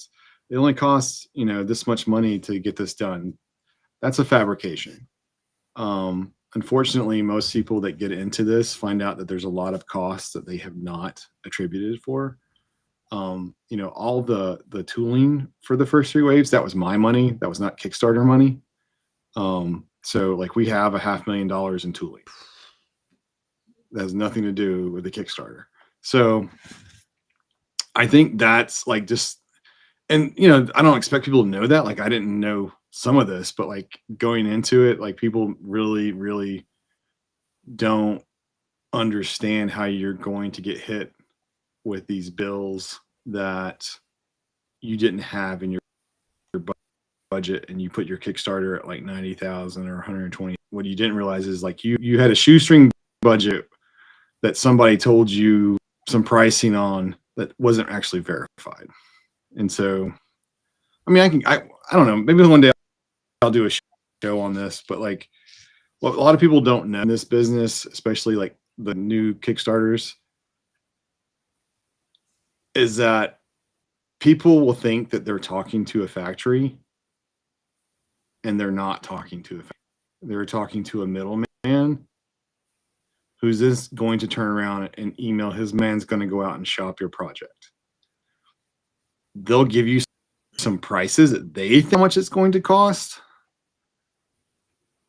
only costs, this much money to get this done. That's a fabrication. Unfortunately, most people that get into this find out that there's a lot of costs that they have not attributed for. All the tooling for the first 3 waves, that was my money. That was not Kickstarter money. So like, we have $500,000 in tooling. That has nothing to do with the Kickstarter. So I think that's like and I don't expect people to know that. Like, I didn't know some of this, but like, going into it, like, people really, really don't understand how you're going to get hit with these bills that you didn't have in your budget, and you put your Kickstarter at like 90,000 or 120. What you didn't realize is, like, you had a shoestring budget that somebody told you some pricing on that wasn't actually verified. And so, I mean, I don't know, maybe one day I'll do a show on this, but like, what a lot of people don't know in this business, especially like the new Kickstarters, is that people will think that they're talking to a factory, and they're not talking to a factory. They're talking to a middleman who's just going to turn around and email his man's going to go out and shop your project. They'll give you some prices that they think how much it's going to cost,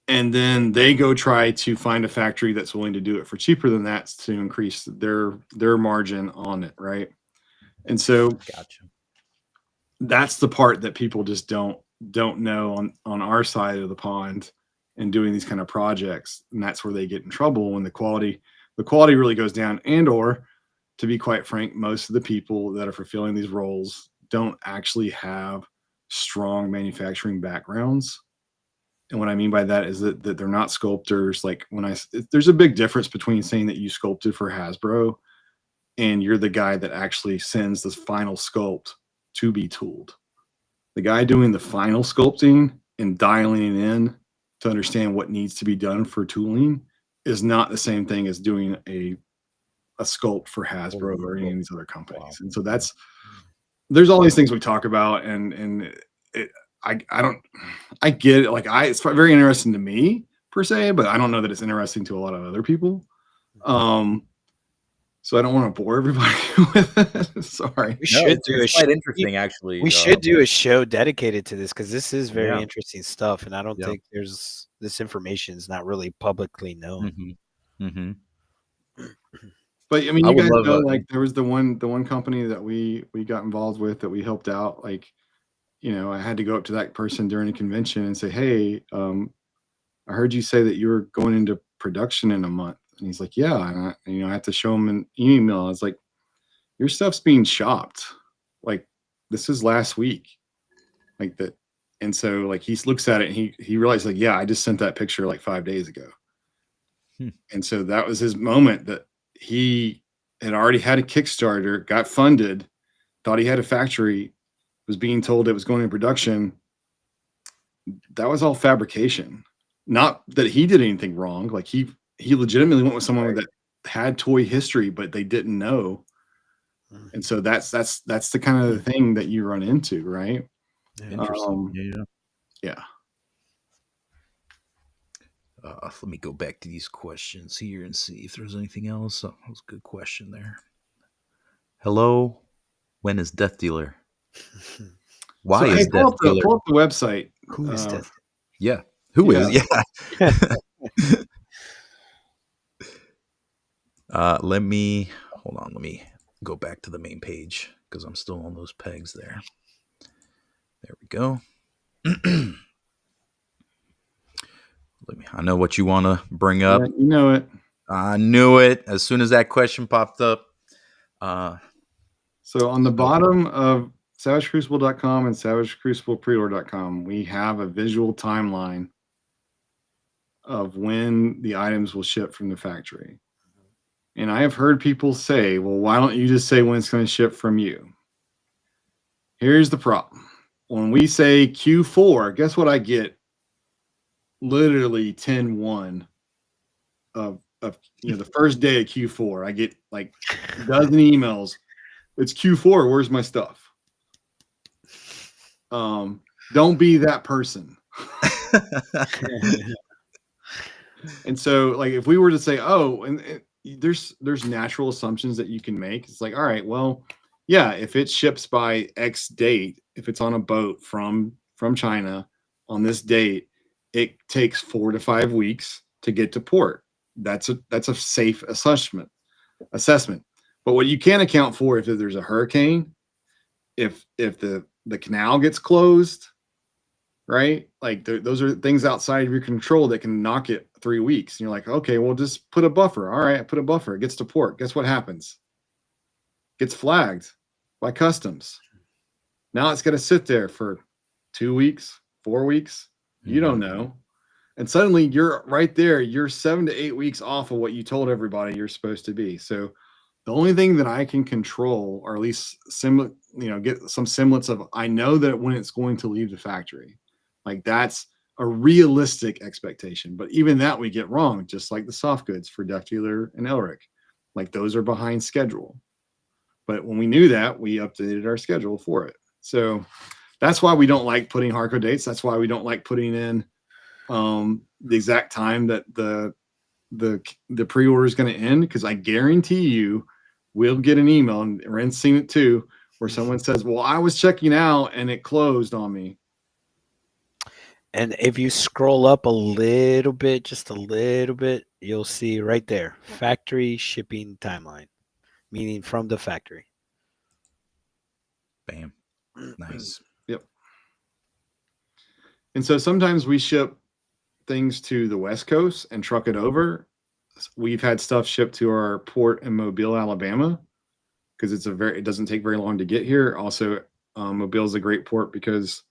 and then they go try to find a factory that's willing to do it for cheaper than that to increase their margin on it, right? And so, Gotcha. That's the part that people just don't know on our side of the pond and doing these kind of projects. And that's where they get in trouble, when the quality really goes down. And, or, to be quite frank, most of the people that are fulfilling these roles don't actually have strong manufacturing backgrounds. And what I mean by that is that they're not sculptors. Like, there's a big difference between saying that you sculpted for Hasbro and you're the guy that actually sends this final sculpt to be tooled. The guy doing the final sculpting and dialing it in to understand what needs to be done for tooling is not the same thing as doing a sculpt for Hasbro or any of these other companies. Wow. And so there's all these things we talk about, and I get it. Like, it's very interesting to me per se, but I don't know that it's interesting to a lot of other people. So I don't want to bore everybody with it. Sorry. We should do it's quite interesting, actually. We should do a show dedicated to this, because this is very interesting stuff, and I don't think this information is not really publicly known. But I mean, you guys know, like, there was the one company that we got involved with, that we helped out. Like, I had to go up to that person during a convention and say, hey, I heard you say that you were going into production in a month. And he's like, yeah. And I have to show him an email. I was like, your stuff's being shopped. Like, this is last week. Like that. And so, like, he looks at it and he realized, like, yeah, I just sent that picture like 5 days ago. And so that was his moment, that he had already had a Kickstarter, got funded, thought he had a factory, was being told it was going into production. That was all fabrication. Not that he did anything wrong. Like, he legitimately went with someone that had toy history, but they didn't know. And so that's the kind of thing that you run into, right? Interesting. Yeah. Let me go back to these questions here and see if there's anything else. Oh, that was a good question there. Hello, when is Death Dealer? Why is Death Dealer? Pull up the website. Who is Death? Yeah. Who is? Yeah. Let me hold on. Let me go back to the main page because I'm still on those pegs there. There we go. I know what you want to bring up. Yeah, you know it. I knew it as soon as that question popped up. So on the bottom of savagecrucible.com and savagecruciblepreorder.com, we have a visual timeline of when the items will ship from the factory. And I have heard people say, well, why don't you just say when it's going to ship from you? Here's the problem. When we say Q4, guess what I get? Literally 10/1 of the first day of Q4. I get like a dozen emails. It's Q4. Where's my stuff? Don't be that person. And so, like, if we were to say, oh, and there's natural assumptions that you can make. It's like, all right, well, yeah, if it ships by X date, if it's on a boat from China on this date, it takes 4 to 5 weeks to get to port. That's a safe assessment. But what you can't account for if there's a hurricane, if the canal gets closed, right? Like those are things outside of your control that can knock it 3 weeks. And you're like, okay, well, just put a buffer. All right, I put a buffer. It gets to port. Guess what happens? Gets flagged by customs. Now it's got to sit there for 2 weeks, 4 weeks. You don't know. And suddenly you're right there. You're 7 to 8 weeks off of what you told everybody you're supposed to be. So the only thing that I can control, or at least get some semblance of, I know that when it's going to leave the factory. Like that's a realistic expectation. But even that we get wrong, just like the soft goods for Def Dealer and Elric. Like those are behind schedule. But when we knew that, we updated our schedule for it. So that's why we don't like putting hardcode dates. That's why we don't like putting in the exact time that the pre-order is going to end, because I guarantee you we'll get an email, and Ren's seen it too, where someone says, well, I was checking out and it closed on me. And if you scroll up a little bit, just a little bit, you'll see right there, factory shipping timeline, meaning from the factory. Bam. Nice. Yep. And so sometimes we ship things to the West Coast and truck it over. We've had stuff shipped to our port in Mobile, Alabama, because it doesn't take very long to get here. Also, Mobile is a great port because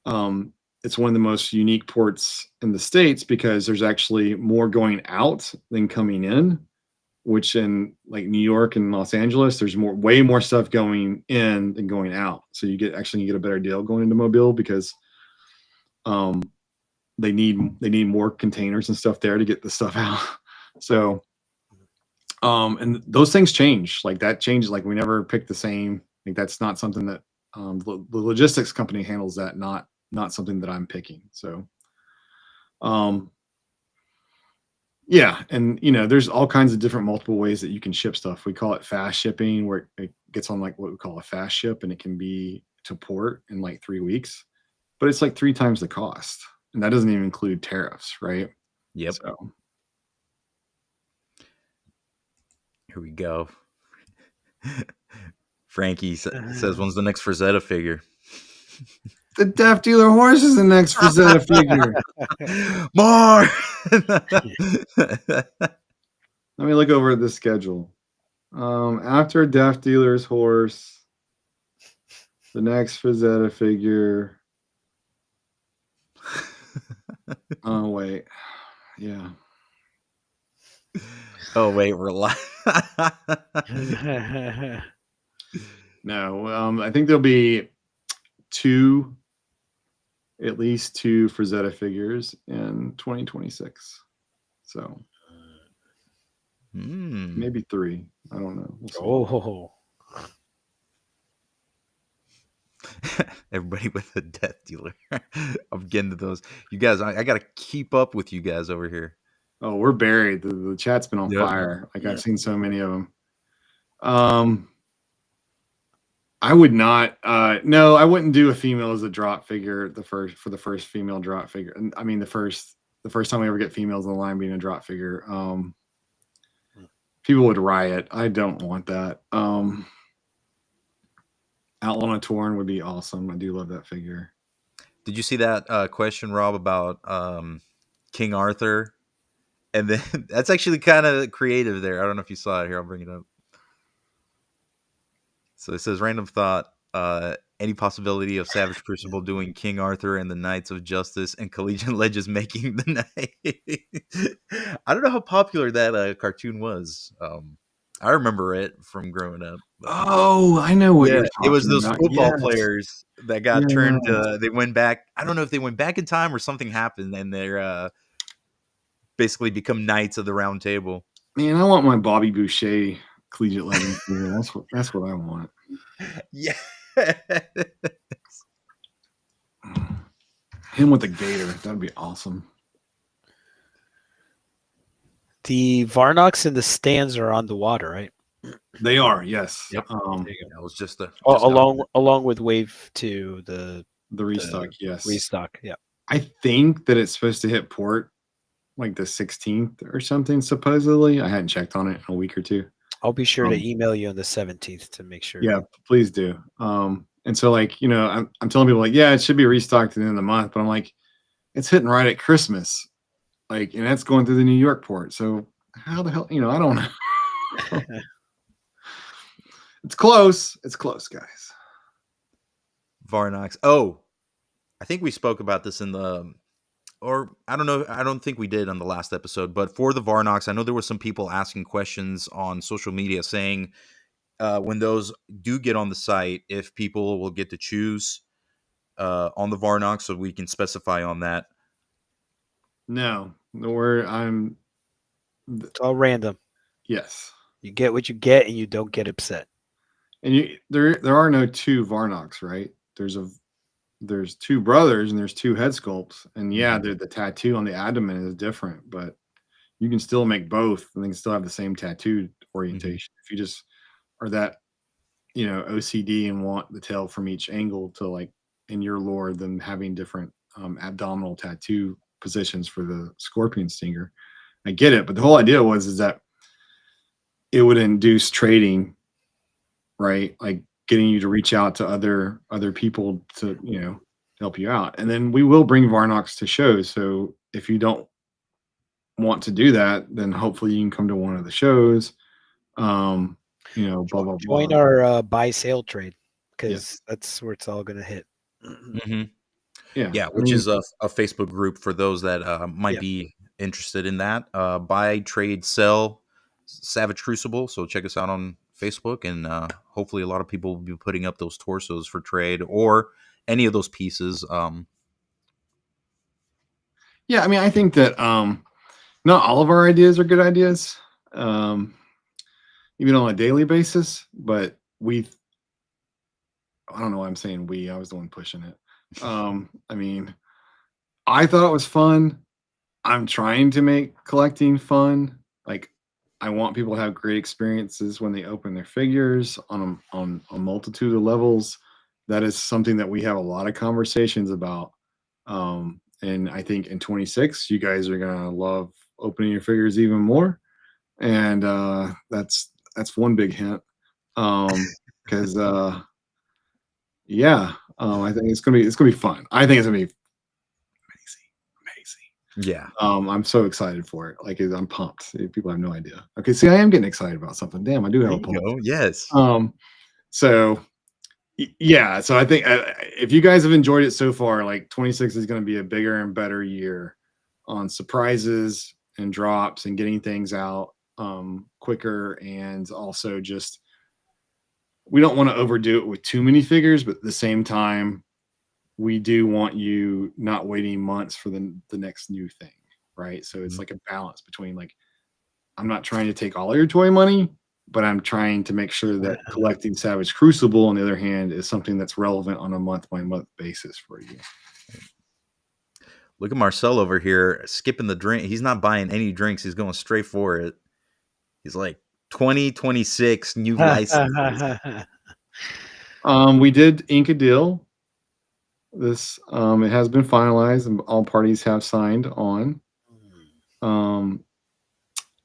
it's one of the most unique ports in the States, because there's actually more going out than coming in, which in like New York and Los Angeles, there's way more stuff going in than going out. So you get a better deal going into Mobile, because they need more containers and stuff there to get the stuff out. So and those things change. Like that changes. Like we never pick the same. Like that's not something that the logistics company handles. That not something that I'm picking. So yeah, and there's all kinds of different multiple ways that you can ship stuff. We call it fast shipping, where it gets on like what we call a fast ship, and it can be to port in like 3 weeks, but it's like 3 times the cost, and that doesn't even include tariffs, right? Yep. So here we go. Frankie says, when's the next Frazetta figure? The Def Dealer horse is the next Frazetta figure. More. Let me look over at the schedule. After Def Dealer's horse, the next Frazetta figure. Oh wait, yeah. Oh wait, we're live. No, I think there'll be at least two Frazetta figures in 2026. So maybe 3. I don't know. We'll Everybody with a Death Dealer. I'm getting to those. You guys, I got to keep up with you guys over here. Oh, we're buried. The chat's been on fire. Like I've seen so many of them. I would not. No, I wouldn't do a female as a drop figure. For the first female drop figure. I mean, the first time we ever get females in the line being a drop figure. People would riot. I don't want that. Outlaw on a Torn would be awesome. I do love that figure. Did you see that question, Rob, about King Arthur? And then that's actually kind of creative there. I don't know if you saw it. Here, I'll bring it up. So it says, random thought. Any possibility of Savage Crucible doing King Arthur and the Knights of Justice and Collegiate Legends making the night? I don't know how popular that cartoon was. I remember it from growing up. But Oh, I know what yeah, you're it was talking those about. football Yes. players that got turned. They went back. I don't know if they went back in time or something happened, and they're basically become Knights of the Round Table. Man, I want my Bobby Boucher Collegiate Legends. Yeah, that's what I want. Yeah. Him with the gator. That'd be awesome. The Varnox and the stands are on the water, right? They are, yes. Yep. There you go. That was just along with Wave 2, the restock, yes. restock. Yeah. I think that it's supposed to hit port like the 16th or something, supposedly. I hadn't checked on it in a week or two. I'll be sure to email you on the 17th to make sure. Yeah, please do. And so, like, you know, I'm telling people, like, yeah, it should be restocked at the end of the month, but I'm like, it's hitting right at Christmas. Like, and that's going through the New York port. So how the hell, you know, I don't know. It's close. It's close, guys. Varnox. Oh, I think we spoke about this in the, or I don't know. I don't think we did on the last episode, but for the Varnox, I know there were some people asking questions on social media saying when those do get on the site, if people will get to choose on the Varnox, so we can specify on that. No, It's all random. Yes. You get what you get, and you don't get upset. And there are no two Varnox, right? There's two brothers and there's two head sculpts, and yeah, the tattoo on the abdomen is different, but you can still make both, and they can still have the same tattoo orientation. If you just are that, you know, OCD and want the tail from each angle to, like, in your lore, them having different abdominal tattoo positions for the scorpion stinger, I get it. But the whole idea is that it would induce trading, right? Like getting you to reach out to other people to, you know, help you out. And then we will bring Varnox to shows. So if you don't want to do that, then hopefully you can come to one of the shows. You know, blah blah blah. Join our buy sale trade, because Yes. that's where it's all going to hit. Yeah, which is a Facebook group for those that might Yeah. be interested in that. Buy, trade, sell Savage Crucible. So check us out on Facebook, and hopefully a lot of people will be putting up those torsos for trade or any of those pieces. Yeah, I mean, I think that not all of our ideas are good ideas, even on a daily basis, but I don't know why I'm saying we. I was the one pushing it. I mean, I thought it was fun. I'm trying to make collecting fun. Like, I want people to have great experiences when they open their figures on a multitude of levels. That is something that we have a lot of conversations about. And I think in 26, you guys are gonna love opening your figures even more. And that's one big hint. Because yeah, I think it's gonna be fun. I think it's gonna be amazing. Yeah. I'm so excited for it. Like, I'm pumped. People have no idea. Okay, see, I am getting excited about something. Damn, I do have a pulse. Yes. So yeah, so I think if you guys have enjoyed it so far, like 26 is going to be a bigger and better year on surprises and drops and getting things out quicker, and also just we don't want to overdo it with too many figures, but at the same time, we do want you not waiting months for the next new thing, right? So it's like a balance between, like, I'm not trying to take all of your toy money, but I'm trying to make sure that collecting Savage Crucible, on the other hand, is something that's relevant on a month-by-month basis for you. Look at Marcel over here skipping the drink. He's not buying any drinks. He's going straight for it. He's like 2026 new licenses. We did ink a deal. This it has been finalized and all parties have signed on.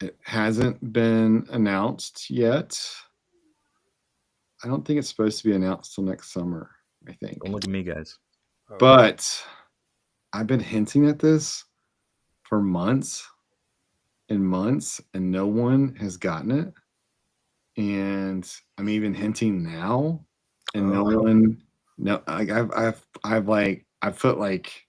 It hasn't been announced yet. I don't think it's supposed to be announced till next summer, I think. Don't look at me, guys. But I've been hinting at this for months and months, and no one has gotten it. And I'm even hinting now, and no one. No, like I've put like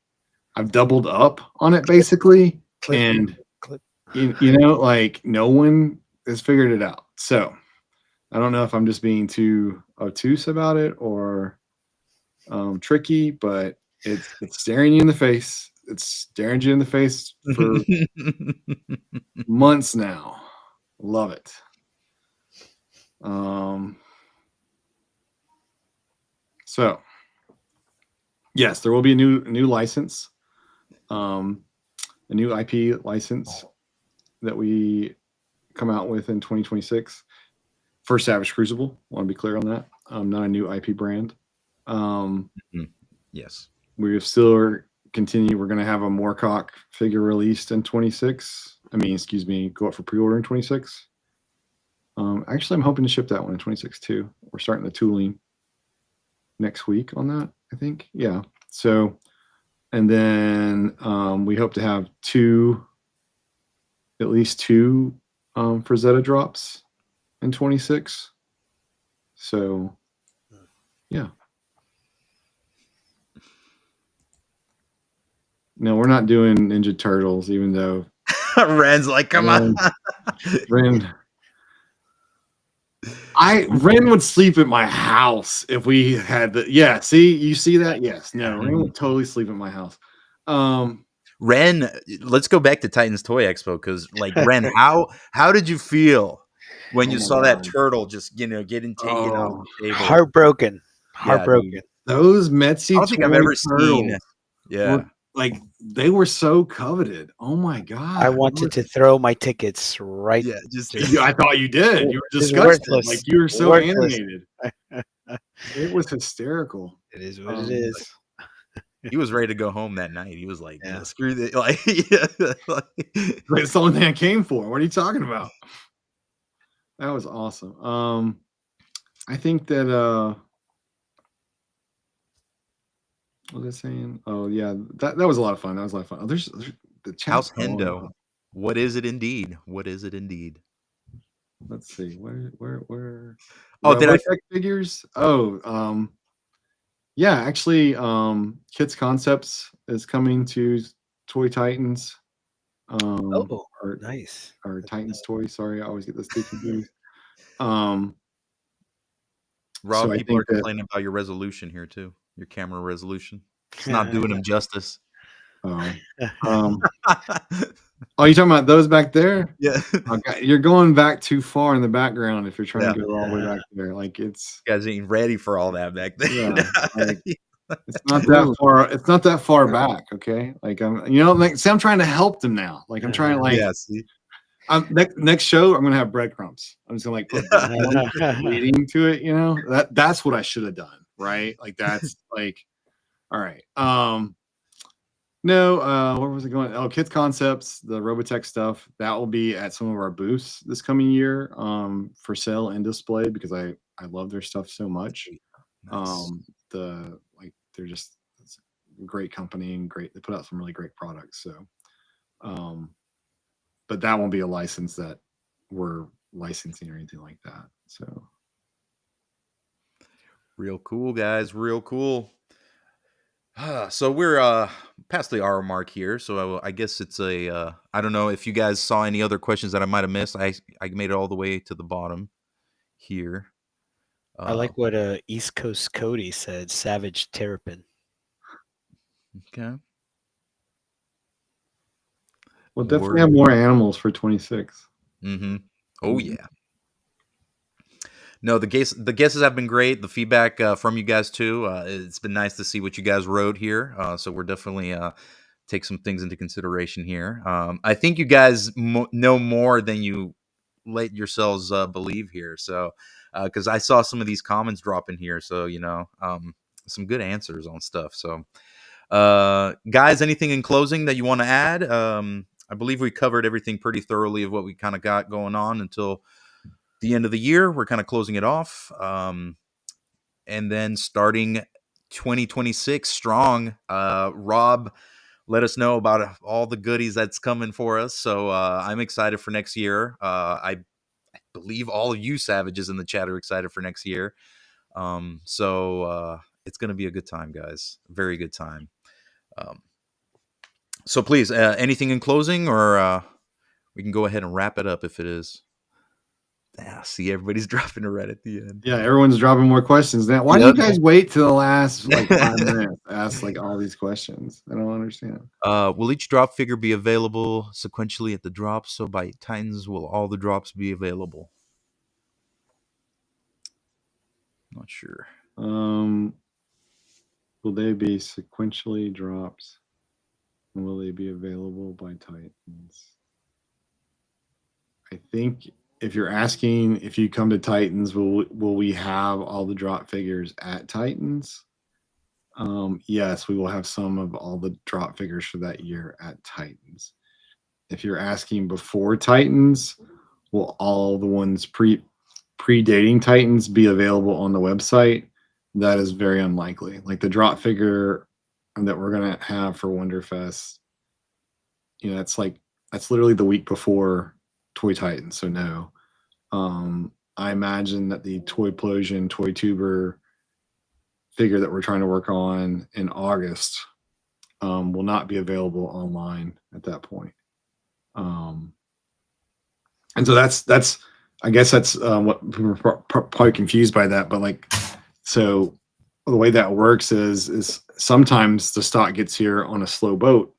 I've doubled up on it basically, Clip, and clip. you know, like no one has figured it out. So I don't know if I'm just being too obtuse about it or tricky, but it's staring you in the face. It's staring you in the face for months now. Love it. So yes, there will be a new license, a new IP license that we come out with in 2026 for Savage Crucible. I want to be clear on that. Not a new IP brand. Yes. We still continue. We're going to have a Moorcock figure released in 26. I mean, excuse me, go up for pre-order in 26. Actually, I'm hoping to ship that one in 26 too. We're starting the tooling next week on that, I think. Yeah. So, and then we hope to have at least two Frazetta drops in 26. So, yeah. No, we're not doing Ninja Turtles, even though Ren's like, come on. Ren would sleep at my house if we had the. Yeah, see, you see that? Yes, no, Ren would totally sleep at my house. Ren, let's go back to Titans Toy Expo because, like, Ren, how did you feel when you saw that turtle just getting taken off the table? Heartbroken. Yeah, dude. Those Metsi I don't think I've ever seen. Yeah, like they were so coveted. Oh my god! I wanted to throw my tickets right. yeah, just I thought you did. You were Just disgusted. worthless. Like you were so Worthless. animated. It was hysterical. It is what it is. he was ready to go home that night. He was like, Yeah. screw this. Like, It's the only thing I came for. What are you talking about? That was awesome. I think that what was I saying? Oh yeah, that was a lot of fun. That was a lot of fun. Oh, there's the chat. House Hendo. What is it indeed? What is it indeed? Let's see. Where? Oh, did I figures? Oh, yeah, actually, Kits Concepts is coming to Toy Titans. Nice. Or Titans Toy. Sorry, I always get this two confused. Rob, so people are complaining about your resolution here too. Your camera resolution. It's not doing them justice. Oh, oh, you talking about those back there? Yeah. Okay. You're going back too far in the background if you're trying to go all the way back there. Like it's you guys ain't ready for all that back there. Yeah, like, it's not that far. It's not that far back. Okay, like I'm trying to help them now. Like I'm trying to like. Yeah, see? Next show, I'm gonna have breadcrumbs. I'm just gonna like put leading to it. That's what I should have done, right? Like that's like, all right. No, where was it going? Oh, Kids Concepts, the Robotech stuff that will be at some of our booths this coming year, for sale and display because I love their stuff so much. Nice. They're just it's a great company and great. They put out some really great products. So, but that won't be a license that we're licensing or anything like that. So, real cool, guys. Real cool. So we're past the hour mark here. So I guess it's I don't know if you guys saw any other questions that I might have missed. I made it all the way to the bottom here. I like what East Coast Cody said. Savage Terrapin. Okay. We'll definitely have more animals for 26. Mm-hmm. Oh yeah. No, the guesses have been great. The feedback from you guys too. It's been nice to see what you guys wrote here. So we're definitely take some things into consideration here. I think you guys know more than you let yourselves believe here. So because I saw some of these comments drop in here, so some good answers on stuff. So guys, anything in closing that you want to add? I believe we covered everything pretty thoroughly of what we kind of got going on until the end of the year. We're kind of closing it off. And then starting 2026 strong, Rob let us know about all the goodies that's coming for us. So I'm excited for next year. I believe all of you savages in the chat are excited for next year. So it's going to be a good time, guys. Very good time. So please, anything in closing, or we can go ahead and wrap it up if it is. See, everybody's dropping it right at the end. Yeah, everyone's dropping more questions now. Why do you guys wait to the last like 5 minutes to ask like all these questions? I don't understand. Will each drop figure be available sequentially at the drop? So by Titans, will all the drops be available? Not sure. Will they be sequentially drops? And will they be available by Titans? I think if you're asking if you come to Titans, will we have all the drop figures at Titans? Yes, we will have some of all the drop figures for that year at Titans. If you're asking before Titans, will all the ones predating Titans be available on the website? That is very unlikely. Like the drop figure that we're gonna have for Wonderfest, that's literally the week before Toy Titans. So no. I imagine that the Toyplosion, Toy Tuber figure that we're trying to work on in August will not be available online at that point. And so that's I guess that's what people are probably confused by that. But like, so the way that works is sometimes the stock gets here on a slow boat,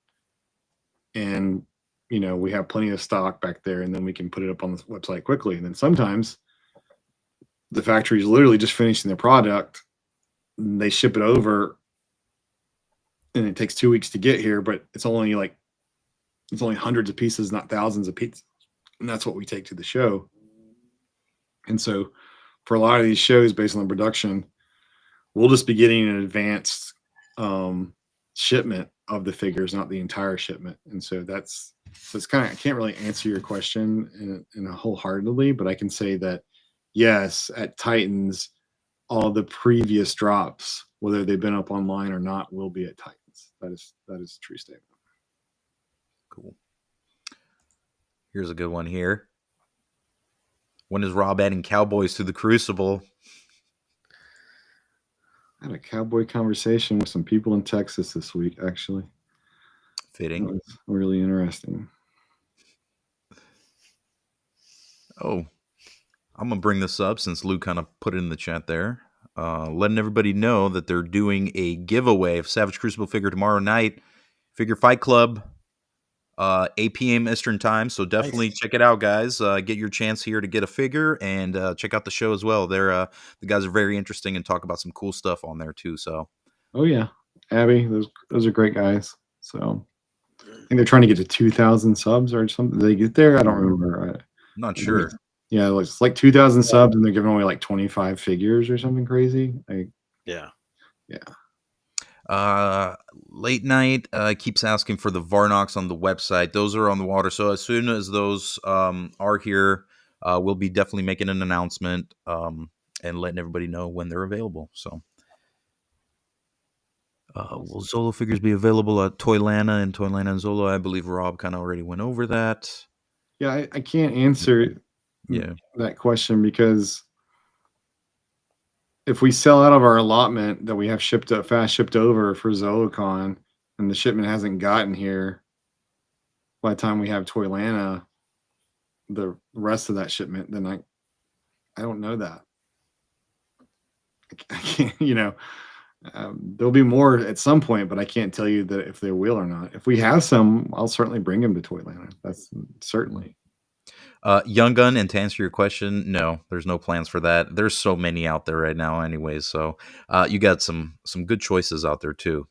and we have plenty of stock back there, and then we can put it up on the website quickly. And then sometimes the factory is literally just finishing their product, they ship it over, and it takes 2 weeks to get here, but it's only hundreds of pieces, not thousands of pieces, and that's what we take to the show. And so for a lot of these shows based on the production, we'll just be getting an advanced shipment of the figures, not the entire shipment. And so it's kind of, I can't really answer your question in a wholeheartedly, but I can say that yes, at Titans, all the previous drops, whether they've been up online or not, will be at Titans. That is a true statement. Cool. Here's a good one here. When is Rob adding cowboys to the Crucible? I had a cowboy conversation with some people in Texas this week, actually. Fitting. That was really interesting. Oh, I'm going to bring this up since Lou kind of put it in the chat there. Letting everybody know that they're doing a giveaway of Savage Crucible figure tomorrow night. Figure Fight Club, 8 p.m. Eastern time. So definitely check it out, guys. Get your chance here to get a figure, and check out the show as well. The guys are very interesting and talk about some cool stuff on there too. So, oh yeah, Abby, those are great guys. So I think they're trying to get to 2,000 subs or something. Did they get there? I don't remember. I'm not sure. Yeah, it's like 2,000 subs, and they're giving away like 25 figures or something crazy. Yeah. Late Night keeps asking for the Varnox on the website. Those are on the water. So as soon as those are here, we'll be definitely making an announcement and letting everybody know when they're available. So will Zolo figures be available at Toylana and Zolo? I believe Rob kind of already went over that. Yeah, I can't answer that question because if we sell out of our allotment that we have shipped over for ZoloCon, and the shipment hasn't gotten here by the time we have Toylana, the rest of that shipment, then I don't know that. I can't, there'll be more at some point, but I can't tell you that if they will or not. If we have some, I'll certainly bring them to Toylana. That's certainly. Young Gun, and to answer your question, no, there's no plans for that. There's so many out there right now anyways, so you got some good choices out there too.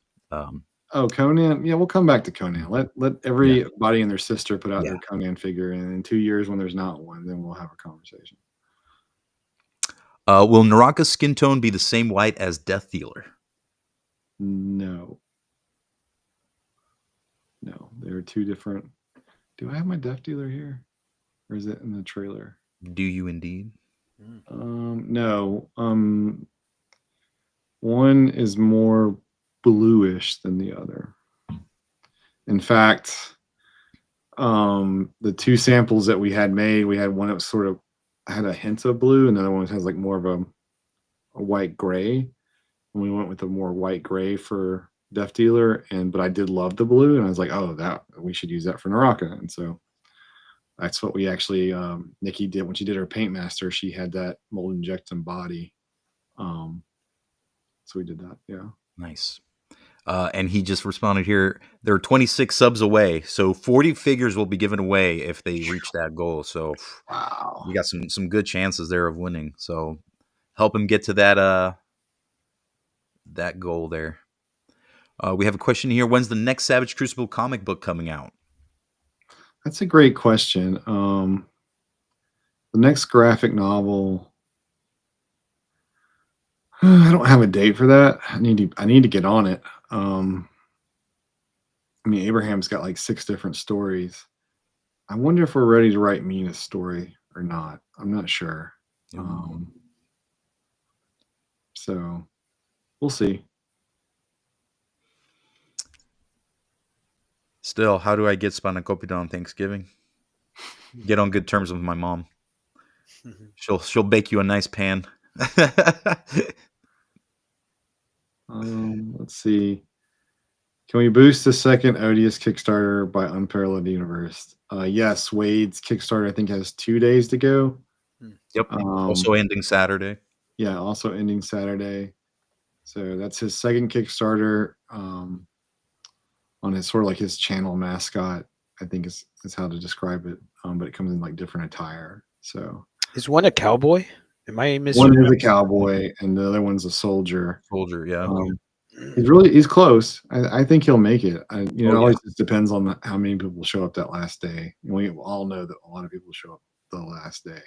Conan, yeah, we'll come back to Conan. Let everybody and their sister put out their Conan figure, and in 2 years when there's not one, then we'll have a conversation. Will Naraka's skin tone be the same white as Death Dealer? No, there are two different Do I have my Death Dealer here, or is it in the trailer? Do you indeed? No. One is more bluish than the other. In fact, the two samples that we had made, we had one that was sort of had a hint of blue, and the other one has like more of a white gray. And we went with a more white gray for Death Dealer, but I did love the blue, and I was like, oh, that we should use that for Naraka, and so that's what we actually Nikki did when she did her Paint Master. She had that mold injecting body, so we did that. Yeah, Nice. And he just responded here. They're 26 subs away, so 40 figures will be given away if they reach that goal. So wow, you got some good chances there of winning. So help him get to that goal there. We have a question here. When's the next Savage Crucible comic book coming out? that's a great question. The next graphic novel, I don't have a date for that. I need to get on it. I mean, Abraham's got like 6 different stories. I wonder if we're ready to write Mina's story or not. I'm not sure. So we'll see. Still, how do I get spanakopita on Thanksgiving? Get on good terms with my mom. She'll bake you a nice pan. Let's see. Can we boost the second Odious Kickstarter by Unparalleled Universe? Yes, Wade's Kickstarter I think has 2 days to go. Yep. Also ending Saturday. Yeah, also ending Saturday. So that's his second Kickstarter on his sort of like his channel mascot, I think is how to describe it. But it comes in like different attire. So is one a cowboy? Am I missing? One is a cowboy and the other one's a soldier. Soldier, yeah. He's close. I think he'll make it. It always just depends on how many people show up that last day. We all know that a lot of people show up the last day.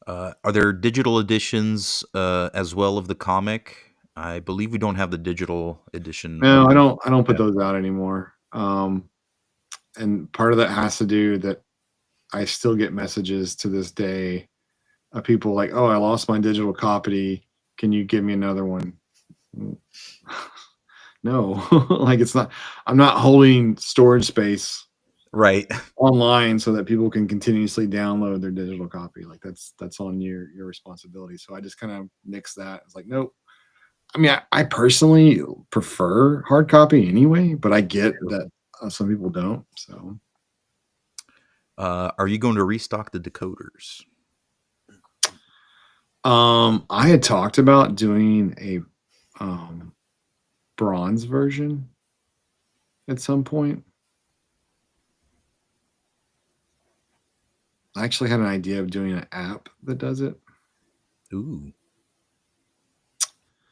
Are there digital editions as well of the comic? I believe we don't have the digital edition. No, I don't put those out anymore. And part of that has to do that I still get messages to this day of people like, "Oh, I lost my digital copy. Can you give me another one?" No, like it's not. I'm not holding storage space right online so that people can continuously download their digital copy. Like that's on your responsibility. So I just kind of nix that. It's like, nope. I mean, I personally prefer hard copy anyway, but I get that some people don't. So, are you going to restock the decoders? I had talked about doing a bronze version at some point. I actually had an idea of doing an app that does it. Ooh.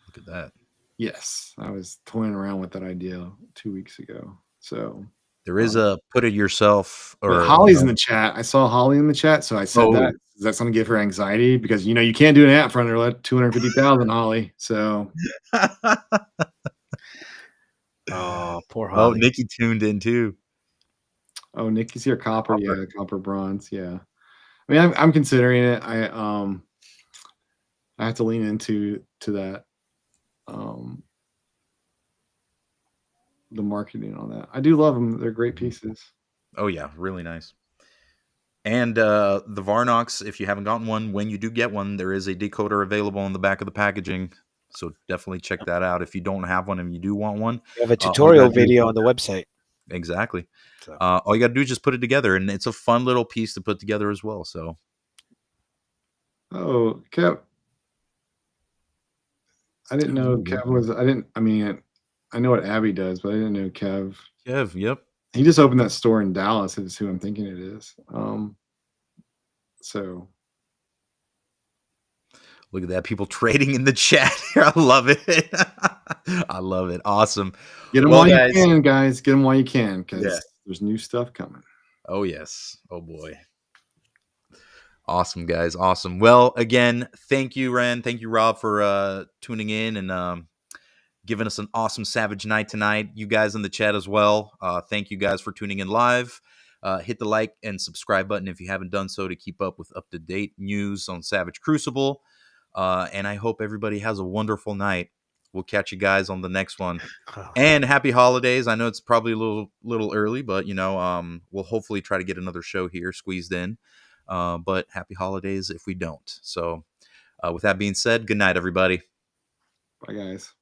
Look at that. Yes, I was toying around with that idea 2 weeks ago. So there is a put it yourself. Or Holly's in the chat. I saw Holly in the chat, so I said that. Is that something to give her anxiety? Because you can't do an app for under 250,000, Holly. So. Oh, poor Holly. Oh, Nikki tuned in too. Oh, Nikki's here. Copper, yeah, copper bronze, yeah. I mean, I'm considering it. I have to lean into that. The marketing on that. I do love them. They're great pieces. Oh yeah, really nice. And the Varnox, if you haven't gotten one, when you do get one, there is a decoder available on the back of the packaging. So definitely check that out if you don't have one and you do want one. We have a tutorial video on the website. Exactly. So. All you got to do is just put it together, and it's a fun little piece to put together as well. So. Oh, Kev. I didn't know Kev was. I know what Abby does, but I didn't know Kev. Kev, yep. He just opened that store in Dallas. Is who I'm thinking it is. So. Look at that. People trading in the chat here. I love it. I love it. Awesome. Get them while you can, guys. Get them while you can, because there's new stuff coming. Oh, yes. Oh, boy. Awesome, guys. Awesome. Well, again, thank you, Ren. Thank you, Rob, for tuning in. And giving us an awesome Savage night tonight. You guys in the chat as well. Thank you guys for tuning in live. Hit the like and subscribe button if you haven't done so to keep up with up-to-date news on Savage Crucible. And I hope everybody has a wonderful night. We'll catch you guys on the next one. And happy holidays. I know it's probably a little early, but we'll hopefully try to get another show here squeezed in. But happy holidays if we don't. So with that being said, good night, everybody. Bye, guys.